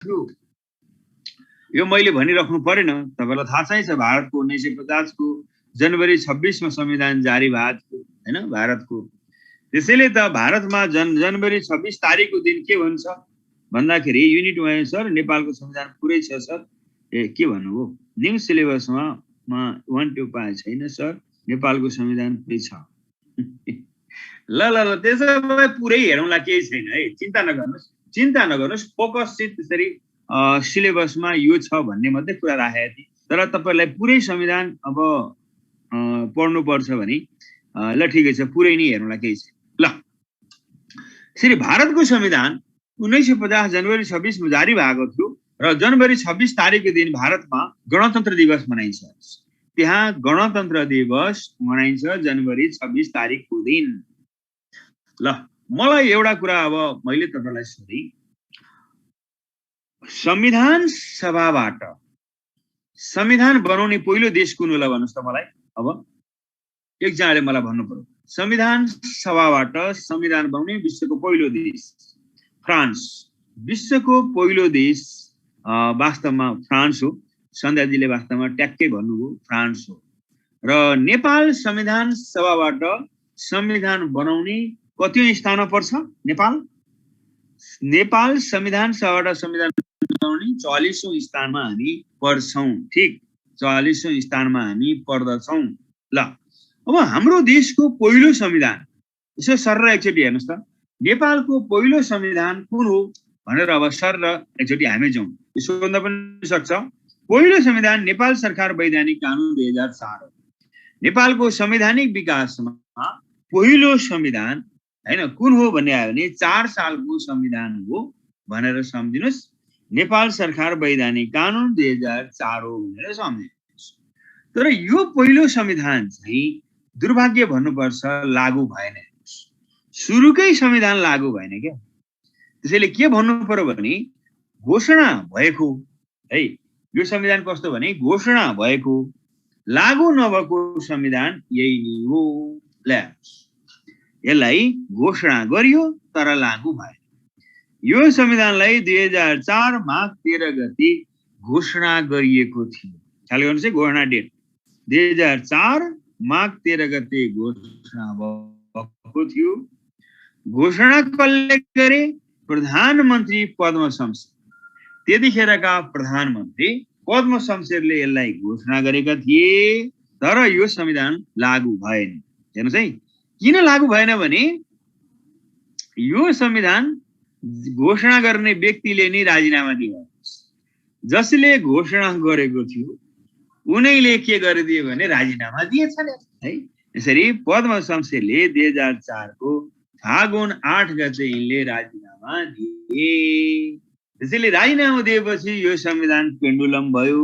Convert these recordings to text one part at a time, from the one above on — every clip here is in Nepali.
थियो। यो मैले भनिराख्नु परेन, तपाईलाई थाहा चाहिँ छ भारतको 1950 को जनवरी 26 मा संविधान जारी भएको थियो हैन भारतको। त्यसैले त भारतमा जनवरी 26 तारिखको दिन के भन्छ भन्दाखेरि युनिट 1 सर नेपालको संविधान पुरै छ सर। के भन्नुभयो न्यू सिलेबसमा 1 2 5 छैन सर नेपालको संविधान पुरै छ। ल ल ल त्यसो भए पुरै हेरौँला केही छैन है, चिन्ता नगर्नुस् फोकससित त्यसरी सिलेबसमा यो छ भन्ने मात्रै कुरा राखेको थिएँ। तर तपाईलाई पुरै संविधान अब पढ्नु पर्छ भने ल ठिकै छ पुरै नै हेरौँला केही छैन। ल यसरी भारतको संविधान 1950 जनवरी 26 मा जारी भएको थियो र जनवरी 26 तारिखको दिन भारतमा गणतन्त्र दिवस मनाइन्छ। त्यहाँ गणतन्त्र दिवस मनाइन्छ जनवरी 26 तारिखको दिन। ल मलाई एउटा कुरा अब मैले तपाईलाई सोधेँ, संविधान सभाबाट संविधान बनाउने पहिलो देश कुन होला भन्नुस् त मलाई। अब एकजनाले मलाई भन्नु पर्यो संविधान सभाबाट संविधान बनाउने विश्वको पहिलो देश फ्रान्स। विश्वको पहिलो देश वास्तवमा फ्रान्स हो। सन्ध्याजीले वास्तवमा ट्याक्कै भन्नुभयो फ्रान्स हो। र नेपाल संविधान सभाबाट संविधान बनाउने कतिौं स्थानमा पर्छ नेपाल? नेपाल संविधान सभाबाट संविधान बनाउने 40औं स्थानमा हामी पर्छौं। ठीक 40औं स्थानमा हामी पर्दछौं। ल अब हाम्रो देशको पहिलो संविधान यसो सरर एकचोटि हेर्नुस् त नेपालको पहिलो संविधान कुन हो भनेर अब सरर एकचोटि हामी जाउँ। यसो भन्दा पनि सक्छ। पहिलो संविधान नेपाल सरकार वैधानिक कानून 2004 हो। नेपालको संवैधानिक विकासमा पहिलो संविधान हैन कुन हो भन्ने आयो भने 4 सालको संविधान हो भनेर सम्झिनुस्। नेपाल सरकार वैधानिक कानून 2004 हो भनेर सम्झिनुस्। तर यो पहिलो संविधान चाहिँ दुर्भाग्य भन्नुपर्छ लागू भएन। सुरुकै संविधान लागू भएन क्या। त्यसैले के भन्नु पर्यो भने घोषणा भएको है यो संविधान कस्तो भने घोषणा भएको लागू नभएको संविधान यही नै हो। ल यसलाई घोषणा गरियो तर लागू भएन। यो संविधानलाई 2004 माघ 13 गते घोषणा गरिएको थियो। ख्याल गर्नुस् है घोषणा डेट 2004 माघ 13 गते घोषणा भएको थियो। घोषणा कसले गरे? प्रधानमन्त्री पद्म शमशेर। त्यतिखेरका प्रधानमन्त्री पद्म शमशेरले यसलाई घोषणा गरेका थिए। तर यो संविधान लागू भएन। हेर्नुस् है किन लागू भएन भने यो संविधान घोषणा गर्ने व्यक्तिले नै राजीनामा दियो। जसले घोषणा गरेको थियो उनैले के गरिदियो भने राजीनामा दिएछन् है। यसरी पद्म शमशेरले 2004 को फागुन 8 गते यिनले राजीनामा दिए। त्यसैले राजीनामा दिएपछि यो संविधान पेन्डुलम भयो।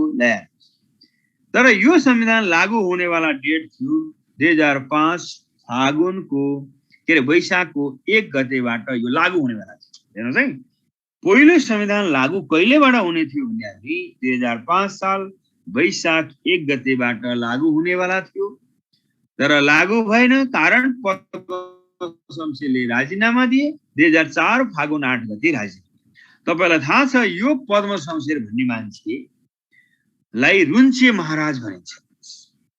तर यो संविधान लागू हुनेवाला डेट थियो 2005 फागुनको वैशाखको 1 गतेबाट यो लागू हुनेवाला थियो। हेर्नुस् है पहिलो संविधान लागू कहिलेबाट हुने थियो भन्दाखेरि 2005 साल वैशाख 1 गतेबाट लागू हुनेवाला थियो। तर लागू भएन कारण शमशेरले राजीनामा दिए। 2004 फागुन 8 गते राजीनामा। तपाईलाई थाहा छ यो पद्म शमशेर भन्ने मान्छेलाई रुन्चे महाराज भनिन्छ।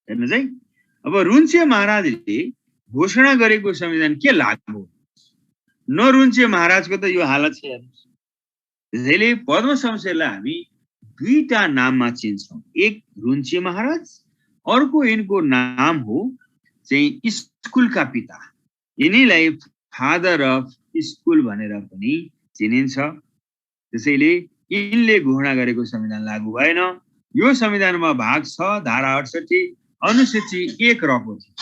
हेर्नुस् है अब रुन्चे महाराजले घोषणा गरेको संविधान के लागू न रुन्चे महाराजको त यो हालत छ। त्यसैले पद्म शमशेरलाई हामी दुईटा नाममा चिन्छौं। एक रुन्चे महाराज, अर्को यिनको नाम हो चाहिँ स्कुलका पिता। यिनीलाई फादर अफ स्कुल भनेर पनि चिनिन्छ। त्यसैले यिनले घोषणा गरेको संविधान लागू भएन। यो संविधानमा भाग 6 धारा 68 अनुसूची 1 रहेको थियो।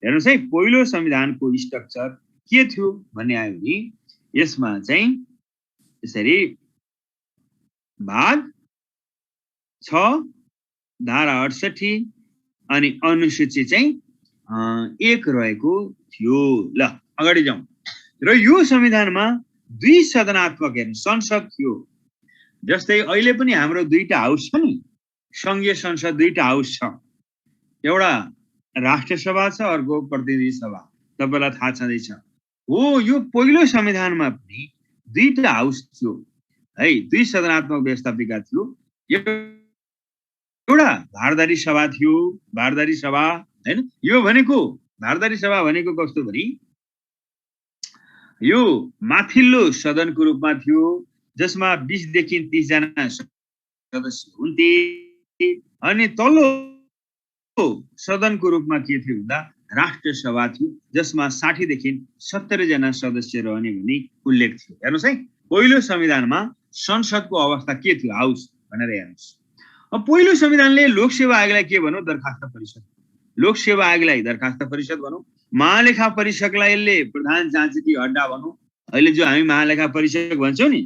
हेर्नुस् है पहिलो संविधानको स्ट्रक्चर के थियो भन्ने आयो भने यसमा चाहिँ यसरी भाग 6 धारा 68 अनि अनुसूची चाहिँ 1 रहेको थियो। ल अगाडि जाउँ। र यो संविधानमा 2 सदनात्मक संसद थियो। जस्तै अहिले पनि हाम्रो दुईटा हाउस छ नि, संघीय संसद दुईटा हाउस छ। एउटा राष्ट्र सभा छ, अर्को प्रतिनिधि सभा। तपाईलाई थाहा छँदैछ हो। यो पहिलो संविधानमा पनि दुईटा हाउस थियो। है, 2 सदनात्मक व्यवस्थापिका थियो, एउटा भारदारी सभा थियो, भारदारी सभा हैन। यो भनेको भारदारी सभा भनेको कस्तो भने यो माथिल्लो सदनको रूपमा थियो, जसमा 20 देखि 30 जना सदस्य हुन्थे, अनि तल्लो सदनको रूपमा के थियो भन्दा राष्ट्र सभा थियो, जसमा 60 देखि 70 जना सदस्य रहने भन्ने उल्लेख थियो। हेर्नुस् है, पहिलो संविधानमा संसदको अवस्था के थियो, हाउस भनेर हेर्नुस्। अब पहिलो संविधानले लोकसेवा आयोगलाई के भनौं, दरखास्त परिषद, लोकसेवा आयोगलाई दरखास्त परिषद भनौं, महालेखा परिषदलाई यसले प्रधान जाँचकी अड्डा भनौं। अहिले जो हामी महालेखा परिषद भन्छौं नि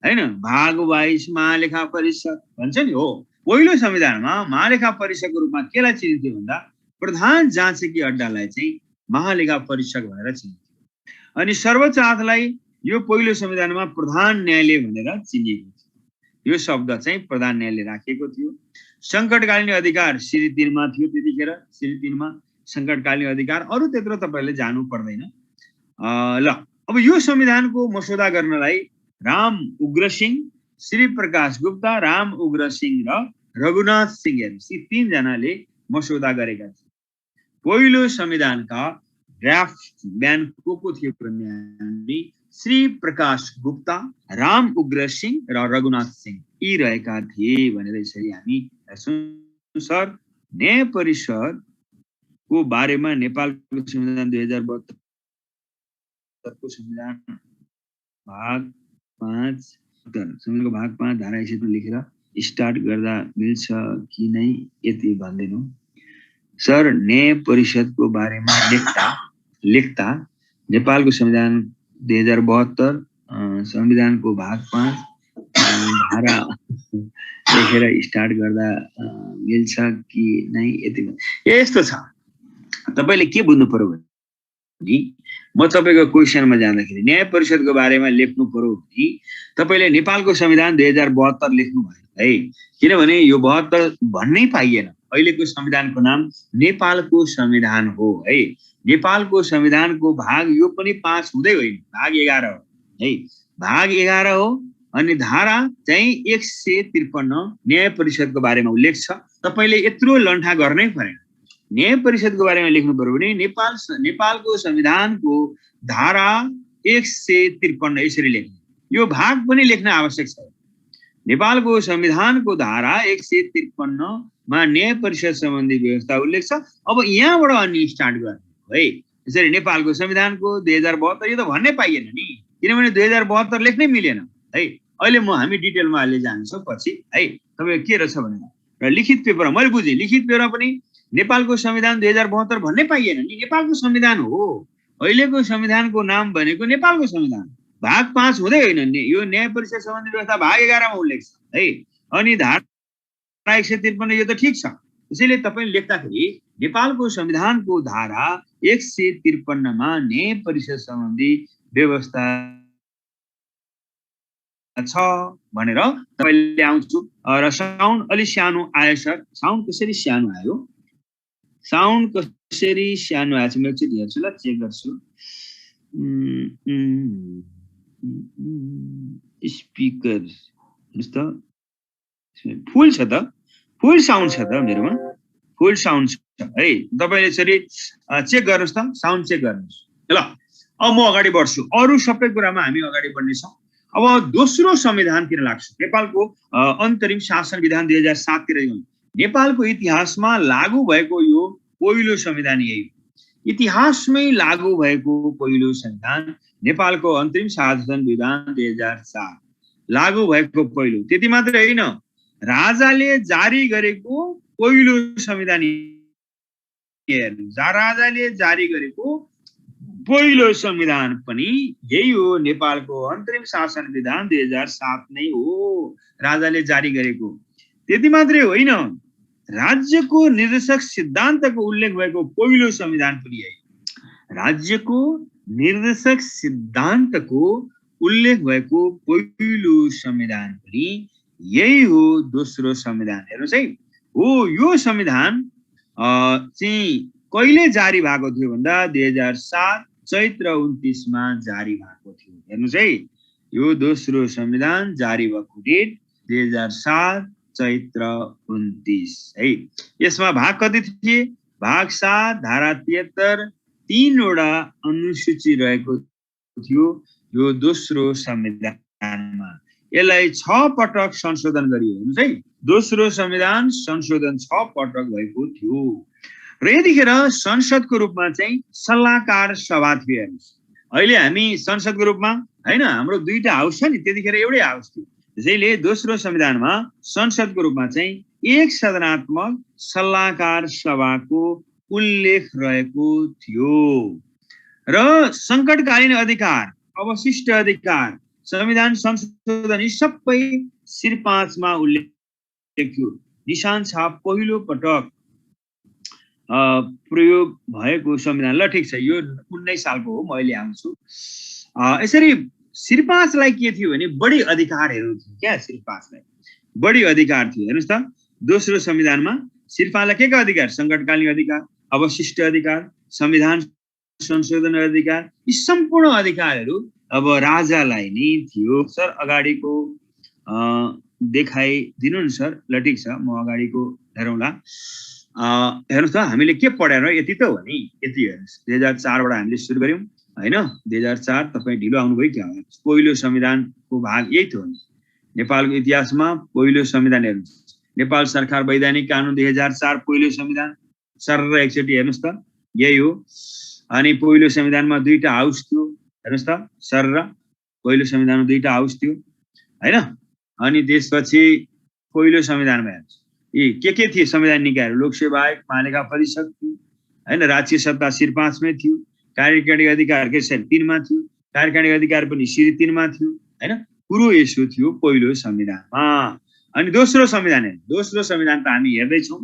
हैन, भाग 22 महालेखा परिषद भन्छ नि, हो पहिलो संविधानमा महालेखा परिषदको रूपमा केलाई चिनिन्थ्यो भन्दा प्रधान जाँचकी अड्डालाई चाहिँ महालेखा परिषद भनेर चिनिन्थ्यो। अनि सर्वोच्च अदालतलाई यो पहिलो संविधानमा प्रधान न्यायालय भनेर चिनिएको थियो। यो शब्द चाहिँ प्रधान न्यायालयले राखेको थियो। संकटकालीन अधिकार श्री 3 मा थियो, त्यतिखेर श्री 3 मा संकटकालीन अधिकार, अरु त्यत्रो तपाईहरुले जानु पर्दैन। ल अब यो संविधानको मसौदा गर्नलाई राम उग्रसिंह, श्री प्रकाश गुप्ता, राम उग्रसिंह र रघुनाथ सिंह यी 3 जनाले मसौदा गरेका थिए। पहिलो संविधानका ड्राफ्ट म्यान को थियो भने श्री प्रकाश गुप्ता, राम उग्रसिंह र रघुनाथ सिंह यी रहेका थिए भनेर यसरी हामी सर न्याय परिषद को बारेमा नेपालको संविधान 2072 को संविधान भाग 5 संविधानको भाग 5 धारा 61 मा लेखेर स्टार्ट गर्दा मिल्छ कि नै यति भन्दैनौ। सर न्याय परिषदको बारेमा लेख्दा नेपालको संविधान 2072 संविधानको भाग 5 धारा लेखेर स्टार्ट गर्दा मिल्छ कि नै यति यस्तो छ। तपाईले के बुझ्नु पर्यो भने म तपाईको क्वेशनमा जाँदाखेरि न्याय परिषदको बारेमा लेख्नु पर्यो भने तपाईले नेपालको संविधान 2072 लेख्नु भयो है, किनभने यो 72 भन्नै पाइएन। अहिलेको संविधानको नाम नेपालको संविधान हो है। नेपालको संविधानको भाग यो पनि 5 हुँदै होइन, भाग 11 हो है, भाग 11 हो। अनि धारा चाहिँ 153 न्याय परिषदको बारेमा उल्लेख छ। तपाईले यत्रो लन्ठा गर्नै पर्दैन। न्याय परिषदको बारेमा लेख्नु पर्यो भने नेपालको संविधानको धारा 153 यसरी लेख्नु। यो भाग पनि लेख्न आवश्यक छ। नेपालको संविधानको धारा 153 मा न्याय परिषद सम्बन्धी व्यवस्था उल्लेख छ। अब यहाँबाट अनि स्टार्ट गर्ने है। यसरी नेपालको संविधानको 2072 यो त भन्नै पाइएन नि, किनभने 2072 लेख्नै मिलेन है। अहिले हामी डिटेलमा अहिले जान्छौँ पछि है। तपाईको के रहेछ भनेर र लिखित पेपरमा मैले बुझेँ, लिखित पेपरमा पनि नेपालको संविधान 2072 भन्नै पाइएन नि, नेपालको संविधान हो। अहिलेको संविधानको नाम भनेको नेपालको संविधान, भाग 5 हुँदै होइन नि। यो न्याय परिषद सम्बन्धी व्यवस्था भाग 11 मा उल्लेख छ है। अनि धारा 153 यो त ठीक छ। त्यसैले तपाईले लेख्दाखेरि नेपालको संविधानको धारा 153 मा न्याय परिषद सम्बन्धी व्यवस्था छ भनेर तपाईले आउँछु। र साउन्ड अलि सानो आयो सर, साउन्ड कसरी सानो आयो, साउन्ड कसरी सानो आएछ म एकचोटि हेर्छु ल, चेक गर्छु। स्पिकर हेर्नुस् त, फुल छ त, फुल साउन्ड छ त मेरोमा, फुल साउन्ड छ है। तपाईले यसरी चेक गर्नुस् त, साउन्ड चेक गर्नुस् ल। अब म अगाडि बढ्छु, अरु सबै कुरामा हामी अगाडि बढ्ने छौं। अब दोस्रो संविधान तिर लाग्छु, नेपालको अन्तरिम शासन विधान 2007 तिर। नेपालको इतिहासमा लागू भएको यो पहिलो संविधान यही हो। इतिहासमै लागू भएको पहिलो संविधान नेपालको अन्तरिम शासन विधान 2007 लागू भएको पहिलो। त्यति मात्र होइन, राजाले जारी गरेको पहिलो संविधान, राजाले जारी गरेको पहिलो संविधान पनि यही हो, नेपालको अन्तरिम शासन विधान 2007 नै हो, राजाले जारी गरेको। त्यति मात्रै होइन, राज्यको निर्देशक सिद्धान्तको उल्लेख भएको पहिलो संविधान पनि यही। राज्यको निर्देशक सिद्धान्तको उल्लेख भएको पहिलो संविधान पनि यही हो, दोस्रो संविधान। हेर्नुस् है, हो यो संविधान चाहिँ कहिले जारी भएको थियो भन्दा 2007 चैत्र 29 मा जारी भएको थियो। हेर्नुस् है, यो दोस्रो संविधान जारी भएको डेट 2007 चैत्र 29 है। यसमा भाग कति थिए? भाग 7 धारा 73 3वटा अनुसूची रहेको थियो यो दोस्रो संविधानमा। यसलाई 6 पटक संशोधन गरियो। हेर्नुस् है, दोस्रो संविधान संशोधन 6 पटक भएको थियो र यतिखेर संसदको रूपमा चाहिँ सल्लाहकार सभा थियो। हेर्नुस्, अहिले हामी संसदको रूपमा हैन, हाम्रो दुईटा हाउस छ नि, त्यतिखेर एउटै हाउस थियो। त्यसैले दोस्रो संविधानमा संसदको रूपमा चाहिँ एक सदनात्मक सल्लाहकार सभाको उल्लेख रहेको थियो र संकटकालीन अधिकार, अवशिष्ट अधिकार, संविधान संशोधन यी सबै शिर 5 मा उल्लेख थियो। निशान छाप पहिलो पटक प्रयोग भएको संविधान। ल ठीक छ, यो 19 सालको हो, म अहिले आउँछु। यसरी शिर 5 लाई के थियो भने बढी अधिकारहरू थियो क्या। शिर 5 लाई बढी अधिकार थियो। हेर्नुस् त, दोस्रो संविधानमा शिर 5 लाई के अधिकार? संकटकालीन अधिकार, अवशिष्ट अधिकार, संविधान संशोधन अधिकार, यी सम्पूर्ण अधिकारहरू अब राजालाई नै थियो। सर अगाडिको देखाइदिनु नि सर। ल ठीक छ, म अगाडिको हेरौँला। हेर्नुस् त, हामीले के पढेर यति त हो नि, यति हेर्नुस्। 2004 बाट हामीले सुरु गर्यौं हैन। 2004 तपाई ढिलो आउनुभयो क्या? पहिलो संविधानको भाग यही थियो नि। नेपालको इतिहासमा पहिलो संविधान हेर्नुस्, नेपाल सरकार वैधानिक कानुन 2004 पहिलो संविधान। सर एकचोटि हेर्नुस् त, यही हो। अनि पहिलो संविधानमा दुईटा हाउस थियो। हेर्नुस् त, सर पहिलो संविधानमा दुईटा हाउस थियो हैन। अनि त्यसपछि पहिलो संविधानमा हेर्नुस् यी के थिए संवैधानिक निकायहरू? लोकसेवा आयोग, महालेखा परिषद थियो हैन। राज्य सत्ता शिर 5 मै थियो। कार्यकारिणी अधिकार के शिर 3 मा थियो। कार्यकारिणी अधिकार पनि शिर 3 मा थियो हैन। पुरो यसो थियो पहिलो संविधानमा। अनि दोस्रो संविधान हेर्नु, दोस्रो संविधान त हामी हेर्दै छौं।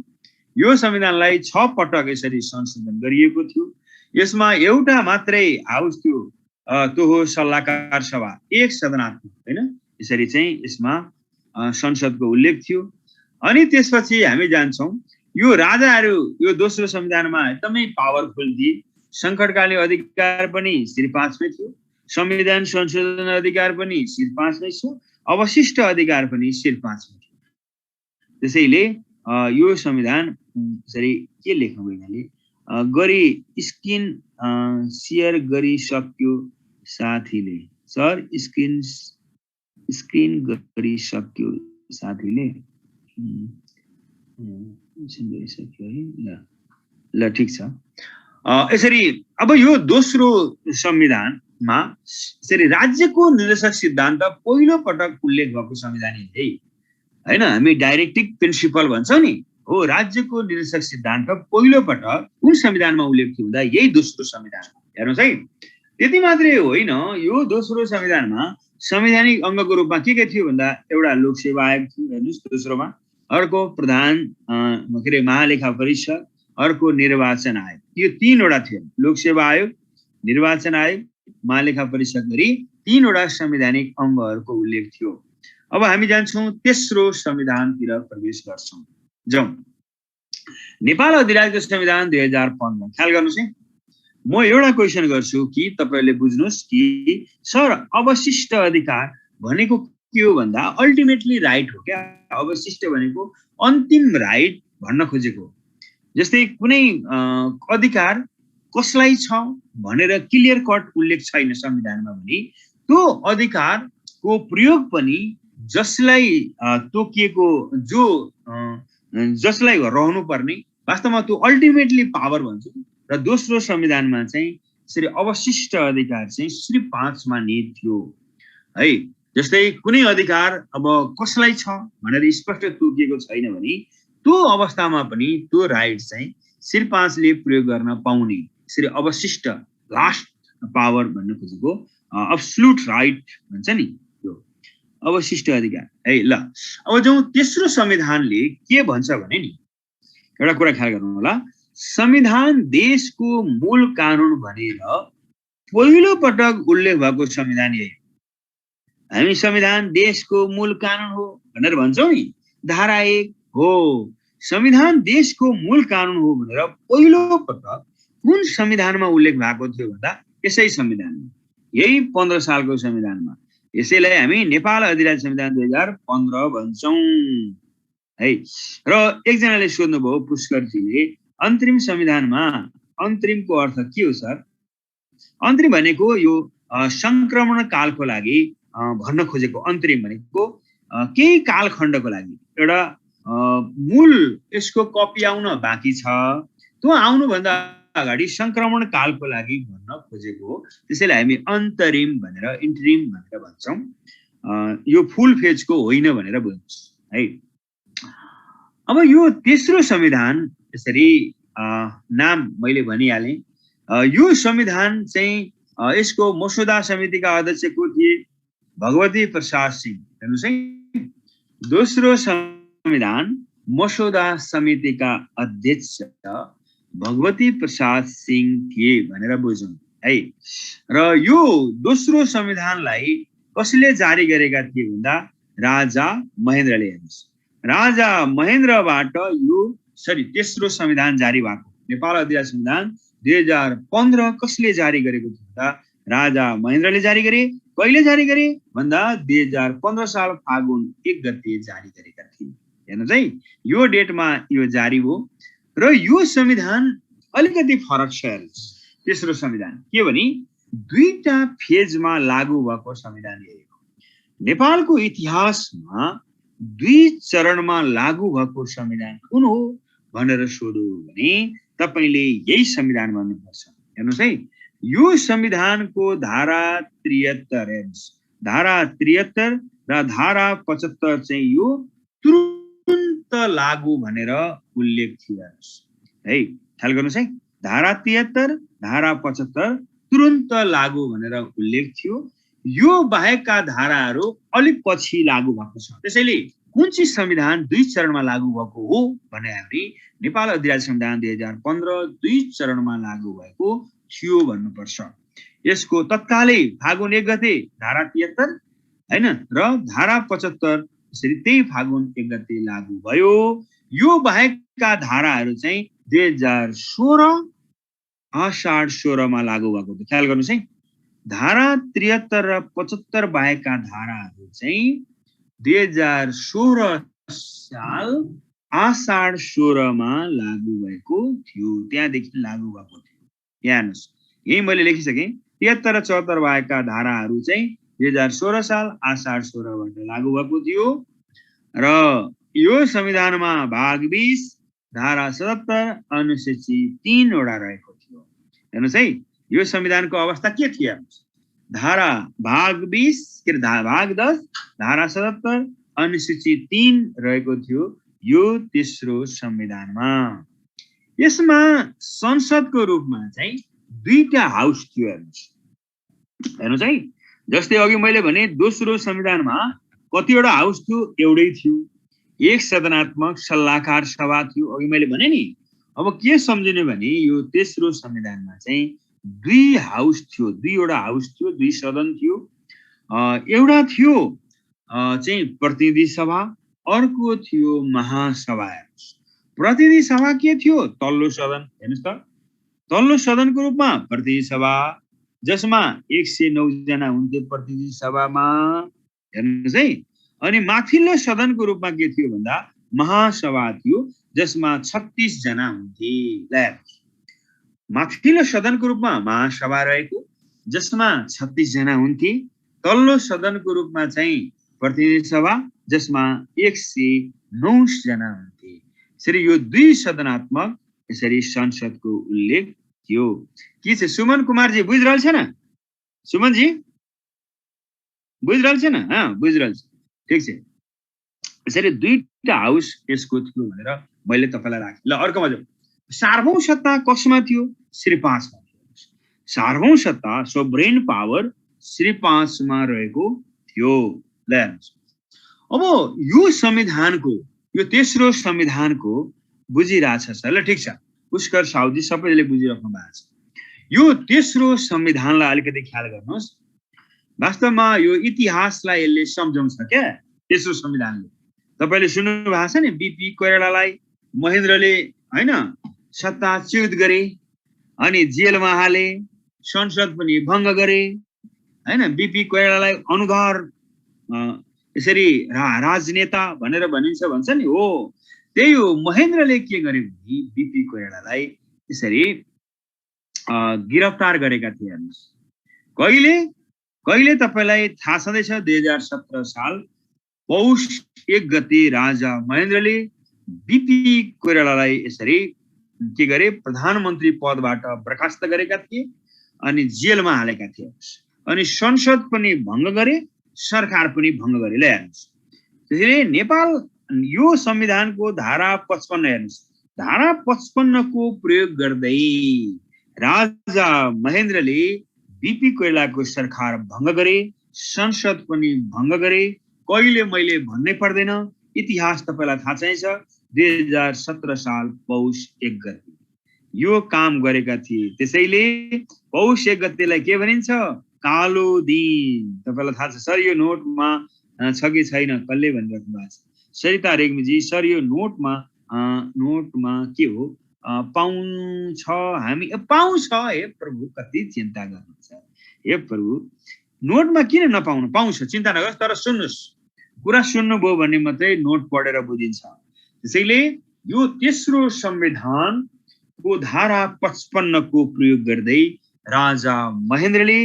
यो संविधानलाई 6 पटक यसरी संशोधन गरिएको थियो। यसमा एउटा मात्रै हाउस थियो, त्यो हो सल्लाहकार सभा, एक सदनात्मक हैन। यसरी चाहिँ यसमा संसदको उल्लेख थियो। अनि त्यसपछि हामी जान्छौं, यो राजाहरू यो दोस्रो संविधानमा एकदमै पावरफुल थिए। संकटकालीन अधिकार पनि शिर 5 मै थियो। संविधान संशोधन अधिकार पनि शिर 5 मै थियो। अवशिष्ट अधिकार पनि शिर 5 मै थियो। त्यसैले यो संविधान यसरी के लेख्नु भइनाले गरी स्क्रिन शेयर गरिसक्यो साथीले। सर स्क्रिन गरिसक्यो साथीले गरिसक्यो है। ल ठीक छ। यसरी अब यो दोस्रो संविधानमा यसरी राज्यको निर्देशक सिद्धान्त पहिलो पटक उल्लेख भएको संविधान यही हैन। हामी डाइरेक्टिभ प्रिन्सिपल भन्छौं नि, हो राज्यको निर्देशक सिद्धान्त पहिलो पटक कुन संविधानमा उल्लेख थियो भन्दा यही दोस्रो संविधान। हेर्नुस् है, त्यति मात्रै होइन, यो दोस्रो संविधानमा संवैधानिक अंगको रूपमा के थियो भन्दा एउटा लोकसेवा आयोग थियो। हेर्नुस् दोस्रोमा, अर्को प्रधान के अरे महालेखा परिषद, अर्को निर्वाचन आयोग। यो 3वटा थियो, लोकसेवा आयोग, निर्वाचन आयोग, महालेखा परिषद गरी 3वटा संवैधानिक अंगहरूको उल्लेख थियो। अब हामी जान्छौं तेस्रो संविधानतिर प्रवेश गर्छौं। जाउँ, नेपाल अधिराज्यको संविधान 2015। ख्याल गर्नुस् है, म एउटा क्वेशन गर्छु कि तपाईहरुले बुझ्नुस् कि सर अवशिष्ट अधिकार भनेको के हो भन्दा अल्टिमेटली राइट हो क्या। अवशिष्ट भनेको अन्तिम राइट भन्न खोजेको। जस्तै कुनै अधिकार कसलाई छ भनेर क्लियर कट उल्लेख छैन संविधानमा भने त्यो अधिकारको प्रयोग पनि जसलाई तोकिएको जो जसलाई रहनु पर्ने वास्तवमा त्यो अल्टिमेटली पावर भन्छ। र दोस्रो संविधानमा चाहिँ यसरी अवशिष्ट अधिकार चाहिँ श्री 5 मा निहित थियो है। जस्तै कुनै अधिकार अब कसलाई छ भनेर स्पष्ट तोकिएको छैन भने त्यो अवस्थामा पनि त्यो राइट चाहिँ श्री 5 ले प्रयोग गर्न पाउने यसरी अवशिष्ट लास्ट पावर भन्न खोजेको अब्सोल्युट राइट भन्छ नि त्यो अवशिष्ट अधिकार है। ल अब जाउँ तेस्रो संविधानले के भन्छ भने नि एउटा कुरा ख्याल गर्नु होला। संविधान देशको मूल कानुन भनेर पहिलो पटक उल्लेख भएको संविधान यही। हामी संविधान देशको मूल कानुन हो भनेर भन्छौं नि, धारा 1 हो संविधान देशको मूल कानुन हो भनेर पहिलो पटक कुन संविधानमा उल्लेख भएको थियो भन्दा यसै संविधानमा, यही 15 सालको संविधानमा। यसैलाई हामी नेपाल अधिराज्य संविधान 2015 भन्छौं है। र एकजनाले सोध्नुभयो पुष्करजीले, अन्तरिम संविधानमा अन्तरिमको अर्थ के हो सर? अन्तरिम भनेको यो संक्रमण कालको लागि भन्न खोजेको अन्तरिम भनेको केही कालखण्डको लागि एउटा मूल यसको कपी आउन बाँकी छ, त्यो आउनुभन्दा अगाडि संक्रमण कालको लागि भन्न खोजेको हो। त्यसैले हामी अन्तरिम भनेर इन्टरिम भनेर भन्छौं। यो फुल फेजको होइन भनेर बुझ्नुहोस् है। अब यो तेस्रो संविधान यसरी नाम मैले भनिहालेँ। यो संविधान चाहिँ यसको मसौदा समितिका अध्यक्ष को थिए? भगवती प्रसाद सिंह। हेर्नुहोस् है, दोस्रो संविधान मसौदा समितिका अध्यक्ष भगवती प्रसाद सिंह थिए भनेर बुझौँ है। र यो दोस्रो संविधानलाई कसले जारी गरेका थिए भन्दा राजा महेन्द्रले। हेर्नुहोस्, राजा महेन्द्रबाट यो तेस्रो संविधान जारी भएको। नेपाल अधिराज्य संविधान 2015 कसले जारी गरेको थियो भन्दा राजा महेन्द्रले जारी गरे। कहिले जारी गरे भन्दा 2015 साल फागुन 1 गते जारी गरेका थिए। हेर्नुहोस् है, यो डेटमा यो जारी हो। र यो संविधान अलिकति फरक छ। हेर्नुहोस्, तेस्रो संविधान के भने दुईटा फेजमा लागू भएको संविधान यही हो। नेपालको इतिहासमा दुई चरणमा लागू भएको संविधान कुन हो भनेर सोध्यो भने तपाईले यही संविधान भन्नुपर्छ। हेर्नुहोस् है, यो संविधानको धारा 73 हेर्नुहोस्, धारा 73 र धारा 75 चाहिँ यो तुरुन्त लागू भनेर उल्लेख थियो। हेर्नुहोस् है, ख्याल गर्नुहोस् है, धारा 73 धारा 75 तुरुन्त लागू भनेर उल्लेख थियो। यो बाहेकका धाराहरू अलिक पछि लागू भएको छ। त्यसैले कुन चाहिँ संविधान दुई चरणमा लागू भएको हो भने हामी नेपाल अधिराज्य संविधान 2015 दुई चरणमा लागू भएको थियो भन्नुपर्छ। यसको तत्कालै फागुन 1 गते धारा 73 हैन र धारा 75 यसरी त्यही फागुन 1 गते लागू भयो। यो बाहेकका धाराहरू चाहिँ 2016 आषाढ 16 मा लागू भएको थियो। ख्याल गर्नुस् है, धारा 73 र 75 बाहेकका धाराहरू चाहिँ 2016 साल आषाढ 16 मा लागू भएको थियो। त्यहाँदेखि लागू भएको थियो। यहाँ हेर्नुस्, यही मैले लेखिसकेँ। 73 र 74 बाहेकका धाराहरू चाहिँ 2016 साल आषाढ 16 बाट लागू भएको थियो। र यो संविधानमा भाग 20 धारा 77 अनुसूची 3 वटा रहेको थियो। हेर्नुस् है, यो संविधानको अवस्था के थियो? धारा भाग 20 के भाग 10 धारा 77 अनुसूची 3 रहेको थियो यो तेस्रो संविधानमा। यसमा संसदको रूपमा चाहिँ दुईटा हाउस थियो। हेर्नुस् है, जस्तै अघि मैले भने दोस्रो संविधानमा कतिवटा हाउस थियो? एउटै थियो। एक सदनात्मक सल्लाहकार सभा थियो। अघि मैले भने नि। अब के सम्झिने भने यो तेस्रो संविधानमा चाहिँ दुई हाउस थियो, दुईवटा हाउस थियो, दुई सदन थियो। एउटा थियो चाहिँ प्रतिनिधि सभा, अर्को थियो महासभा। प्रतिनिधि सभा के थियो? तल्लो सदन। हेर्नुस् त, तल्लो सदनको रूपमा प्रतिनिधि सभा जसमा 109 जना हुन्थे प्रतिनिधि सभामा। हेर्नुस् है, अनि माथिल्लो सदनको रूपमा के थियो भन्दा महासभा थियो जसमा 36 जना हुन्थे। माथिल्लो सदनको रूपमा महासभा रहेको जसमा 36 जना हुन्थे। तल्लो सदनको रूपमा चाहिँ प्रतिनिधि सभा जसमा 109 जना हुन्थे। यसरी यो दुई सदनात्मक यसरी संसदको उल्लेख थियो। के छ सुमन कुमारजी बुझिरहल छ न? सुमनजी बुझिरहल छ न? बुझिरहल छ, ठीक छ। यसरी दुईटा हाउस यसको थियो भनेर मैले तपाईलाई राखेँ। ल अर्कोमा जाउँ। सार्वभौम सत्ता कसमा थियो? श्री 5 मा थियो। सार्वभौम सत्ता सोभरेन पावर श्री 5 मा रहेको थियो। ल हेर्नुस्, अब यो संविधानको यो तेस्रो संविधानको बुझिरहेछ सर? ल ठिक छ, पुष्कर साउदी सबैले बुझिराख्नु भएको छ। यो तेस्रो संविधानलाई अलिकति ख्याल गर्नुहोस्। वास्तवमा यो इतिहासलाई यसले सम्झाउँछ क्या तेस्रो संविधानले। तपाईले सुन्नु भएको छ नि, बीपी कोइरालालाई महेन्द्रले हैन सत्ताच्युत गरे अनि जेलमा हाले, संसद पनि भङ्ग गरे हैन बीपी कोइरालालाई अनुधार यसरी राजनेता भनेर भनिन्छ भन्छ नि हो त्यही हो महेन्द्रले के गर्यो भने बीपी कोइरालालाई यसरी गिरफ्तार गरेका थिए हेर्नुस् कहिले कहिले तपाईलाई थाहा छँदैछ 2017 साल पौष 1 गते राजा महेन्द्रले बीपी कोइरालालाई यसरी के गरे प्रधानमन्त्री पदबाट बर्खास्त गरेका थिए अनि जेलमा हालेका थिए अनि संसद पनि भङ्ग गरे सरकार पनि भङ्ग गरे ल हेर्नुस् त्यसैले नेपाल यो संविधानको धारा 55 हेर्नुस् धारा 55 को प्रयोग गर्दै राजा महेन्द्रले बीपी कोइरालाको सरकार भङ्ग गरे संसद पनि भङ्ग गरे कहिले मैले भन्नै पर्दैन इतिहास तपाईलाई थाहा चाहिन्छ 2017 साल पौष 1 गते यो काम गरेका थिए त्यसैले पौष 1 गतेलाई के भनिन्छ कालो दिन तपाईलाई थाहा छ सर यो नोटमा छ कि छैन कसले भनिराख्नु भएको छ सरिता रेग्मीजी सर यो नोटमा के हो पाउँछ हामी पाउँछ हे प्रभु कति चिन्ता गर्नुहुन्छ हे प्रभु नोटमा किन नपाउनु पाउँछ चिन्ता नगर्नुस् तर सुन्नुस् कुरा सुन्नुभयो भने मात्रै नोट पढेर बुझिन्छ त्यसैले यो तेस्रो संविधानको धारा 55 को प्रयोग गर्दै राजा महेन्द्रले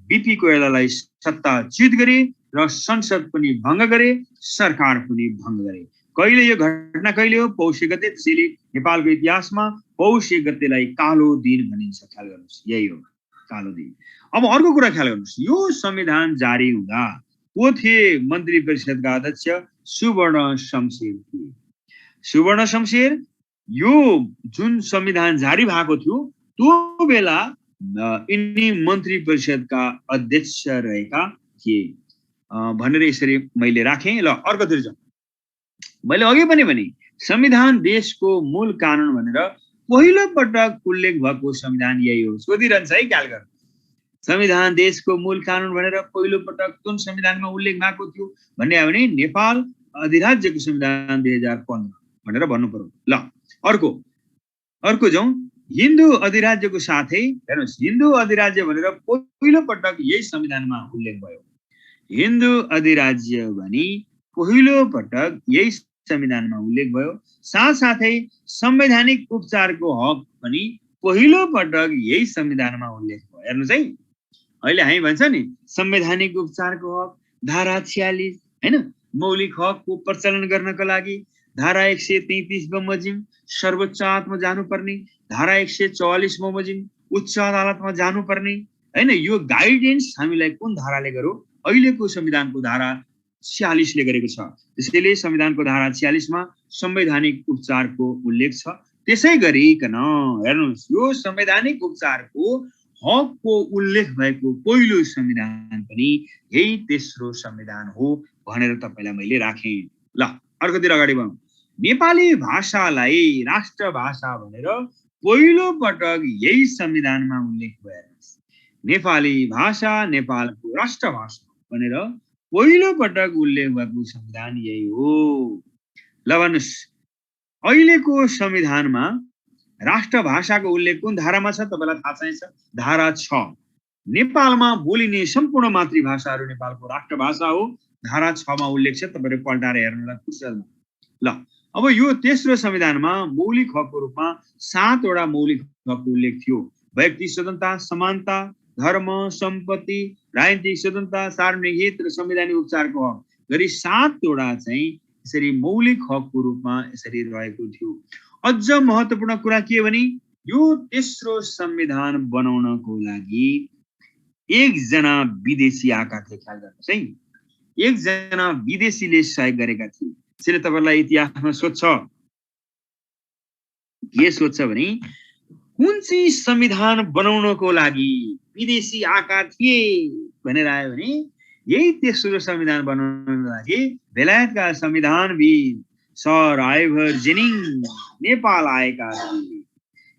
बीपी कोइरालालाई सत्ताच्युत गरे र संसद पनि भङ्ग गरे सरकार पनि भङ्ग गरे कहिले यो घटना कहिले हो पौष 1 गते त्यसैले नेपालको इतिहासमा पौष 1 गतेलाई कालो दिन भनिन्छ ख्याल गर्नुस् यही हो कालो दिन अब अर्को कुरा ख्याल गर्नुस् यो संविधान जारी हुँदा को थिए मन्त्री परिषदका अध्यक्ष सुवर्ण शमशेर थिए सुवर्ण शमशेर यो जुन संविधान जारी भएको थियो त्यो बेला यिनी मन्त्री परिषदका अध्यक्ष रहेका थिए भनेर यसरी मैले राखेँ ल अर्कोतिर जाउँ मैले अघि पनि भने संविधान देशको मूल कानुन भनेर पहिलो पटक उल्लेख भएको संविधान यही हो सोधिरहन्छ है ख्याल गर्नु संविधान देशको मूल कानुन भनेर पहिलो पटक कुन संविधानमा उल्लेख भएको थियो भन्ने हो भने नेपाल अधिराज्यको संविधान 2015 भनेर भन्नु पर्यो ल अर्को जाउँ हिन्दू अधिराज्यको साथै हेर्नुस् हिन्दू अधिराज्य भनेर पहिलो पटक यही संविधानमा उल्लेख भयो हिन्दू अधिराज्य भनी पहिलो पटक यही संविधानमा उल्लेख भयो साथसाथै संवैधानिक उपचारको हक पनि पहिलो पटक यही संविधानमा उल्लेख भयो हेर्नुस् है अहिले हामी भन्छ नि संवैधानिक उपचारको हक धारा 46 हैन मौलिक हकको प्रचलन गर्नको लागि धारा 133 बमोजिम सर्वोच्च अदालतमा जानुपर्ने धारा 144 बमोजिम उच्च अदालतमा जानुपर्ने हैन यो गाइडेन्स हामीलाई कुन धाराले गर्यो अहिलेको संविधानको धारा 46 ले गरेको छ त्यसैले संविधानको धारा 46 मा संवैधानिक उपचारको उल्लेख छ त्यसै गरिकन हेर्नुस् यो संवैधानिक उपचारको हकको उल्लेख भएको पहिलो संविधान पनि यही तेस्रो संविधान हो भनेर तपाईलाई मैले राखेँ ल अर्कोतिर अगाडि बढौं नेपाली भाषालाई राष्ट्र भाषा भनेर पहिलो पटक यही संविधानमा उल्लेख भयो नेपाली भाषा नेपालको राष्ट्र भाषा भनेर पहिलो पटक उल्लेख भएको संविधान यही हो ल भन्नुस् अहिलेको संविधानमा राष्ट्र भाषाको उल्लेख कुन धारामा छ तपाईलाई थाहा चाहिन्छ धारा 6 नेपालमा बोलिने सम्पूर्ण मातृभाषाहरू नेपालको राष्ट्र भाषा हो धारा 6 मा उल्लेख छ तपाईहरु पल्टाएर हेर्नुलाई फुर्सदमा ल अब यो तेस्रो संविधानमा मौलिक हकको रूपमा 7 वटा मौलिक हकको उल्लेख थियो व्यक्ति स्वतन्त्रता समानता धर्म सम्पत्ति राजनीतिक स्वतन्त्रता सार्वजनिक हित र संवैधानिक उपचारको हक गरी 7 वटा चाहिँ यसरी मौलिक हकको रूपमा यसरी रहेको थियो अझ महत्त्वपूर्ण कुरा के भने यो तेस्रो संविधान बनाउनको लागि एकजना विदेशी आएका थिए ख्याल गर्नुस् है एकजना विदेशीले सहयोग गरेका थिए त्यसैले तपाईलाई इतिहासमा सोध्छ के सोध्छ भने कुन चाहिँ संविधान बनाउनको लागि विदेशी आएका थिए भनेर आयो भने यही तेस्रो संविधान बनाउनको लागि बेलायतका संविधानविद सर आइभर जेनिङ नेपाल आएका थिए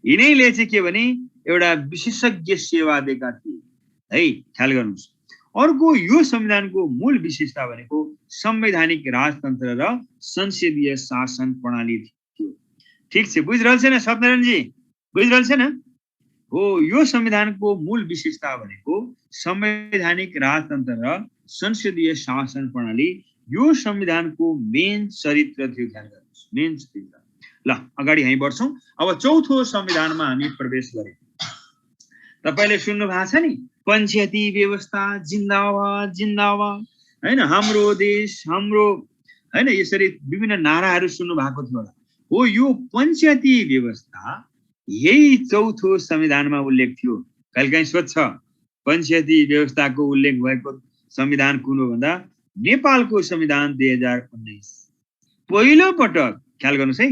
यिनैले चाहिँ के भने एउटा विशेषज्ञ सेवा दिएका थिए है ख्याल गर्नुस् अर्को यो संविधानको मूल विशेषता भनेको संवैधानिक राजतन्त्र र संसदीय शासन प्रणाली थियो ठीक छ बुझिरहल छैन सत्यनारायण जी बुझिरहल छैन हो यो संविधानको मूल विशेषता भनेको संवैधानिक राजतन्त्र र संसदीय शासन प्रणाली यो संविधानको मेन चरित्र थियो। ख्याल गर्नुहोस्, मेन चरित्र। ल अगाडि हामी बढ्छौं। अब चौथो संविधानमा हामी प्रवेश गरे। तपाईले सुन्नु भएको छ नि, पञ्चायती व्यवस्था जिन्दाबाद जिन्दाबाद, हैन, हाम्रो देश हाम्रो, हैन, यसरी विभिन्न नाराहरू सुन्नु भएको थियो होला। हो यो पञ्चायती व्यवस्था यही चौथो संविधानमा उल्लेख थियो। कहिलेकाहीँ सोध्छ पञ्चायती व्यवस्थाको उल्लेख भएको संविधान कुन हो भन्दा नेपालको संविधान 2019 पहिलो पटक। ख्याल गर्नुस् है,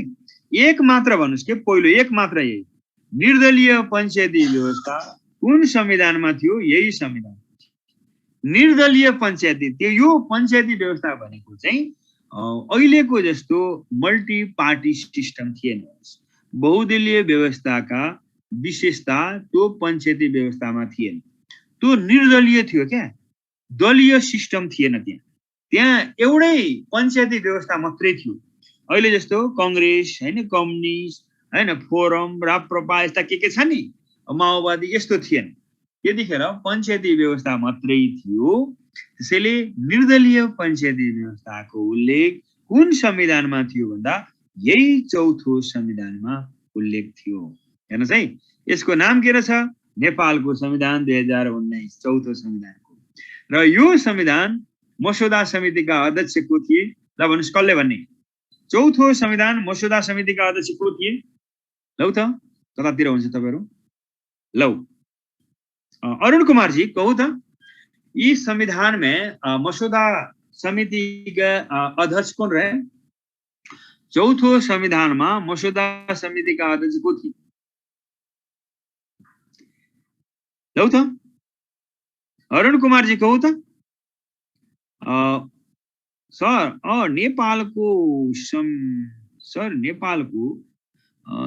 एक मात्र भन्नुस् के, पहिलो एक मात्र यही निर्दलीय पञ्चायती व्यवस्था कुन संविधानमा थियो? यही संविधान। निर्दलीय पञ्चायती, त्यो यो पञ्चायती व्यवस्था भनेको चाहिँ अहिलेको जस्तो मल्टी पार्टी सिस्टम थिएन। बहुदलीय व्यवस्थाका विशेषता त्यो पञ्चायती व्यवस्थामा थिएन। त्यो निर्दलीय थियो क्या, दलीय सिस्टम थिएन। त्यहाँ एउटै पञ्चायती व्यवस्था मात्रै थियो। अहिले जस्तो कांग्रेस, हैन, कम्युनिस्ट, हैन, फोरम, राप्रपा यस्ता के छ नि, माओवादी, यस्तो थिएन। यतिखेर पञ्चायती व्यवस्था मात्रै थियो। त्यसैले निर्दलीय पञ्चायती व्यवस्थाको उल्लेख कुन संविधानमा थियो भन्दा यही चौथो संविधानमा उल्लेख थियो। हेर्नुस् है, यसको नाम के रहेछ? नेपालको संविधान 2019 चौथो संविधानको। र यो संविधान मसौदा समितिका अध्यक्ष को थिए? ल भन्नुस् कसले भन्ने? चौथो संविधान मसौदा समितिका अध्यक्ष को थिए? लौ त कतातिर हुन्छ तपाईहरु? लौ अरुण कुमार जी कहू त, इस संविधान में मसौदा समिति का अध्यक्ष कौन रहे? चौथो संविधान में मसौदा समिति का अध्यक्ष को थी? लौ त अरुण कुमार जी कहू त। सर नेपालको सर नेपालको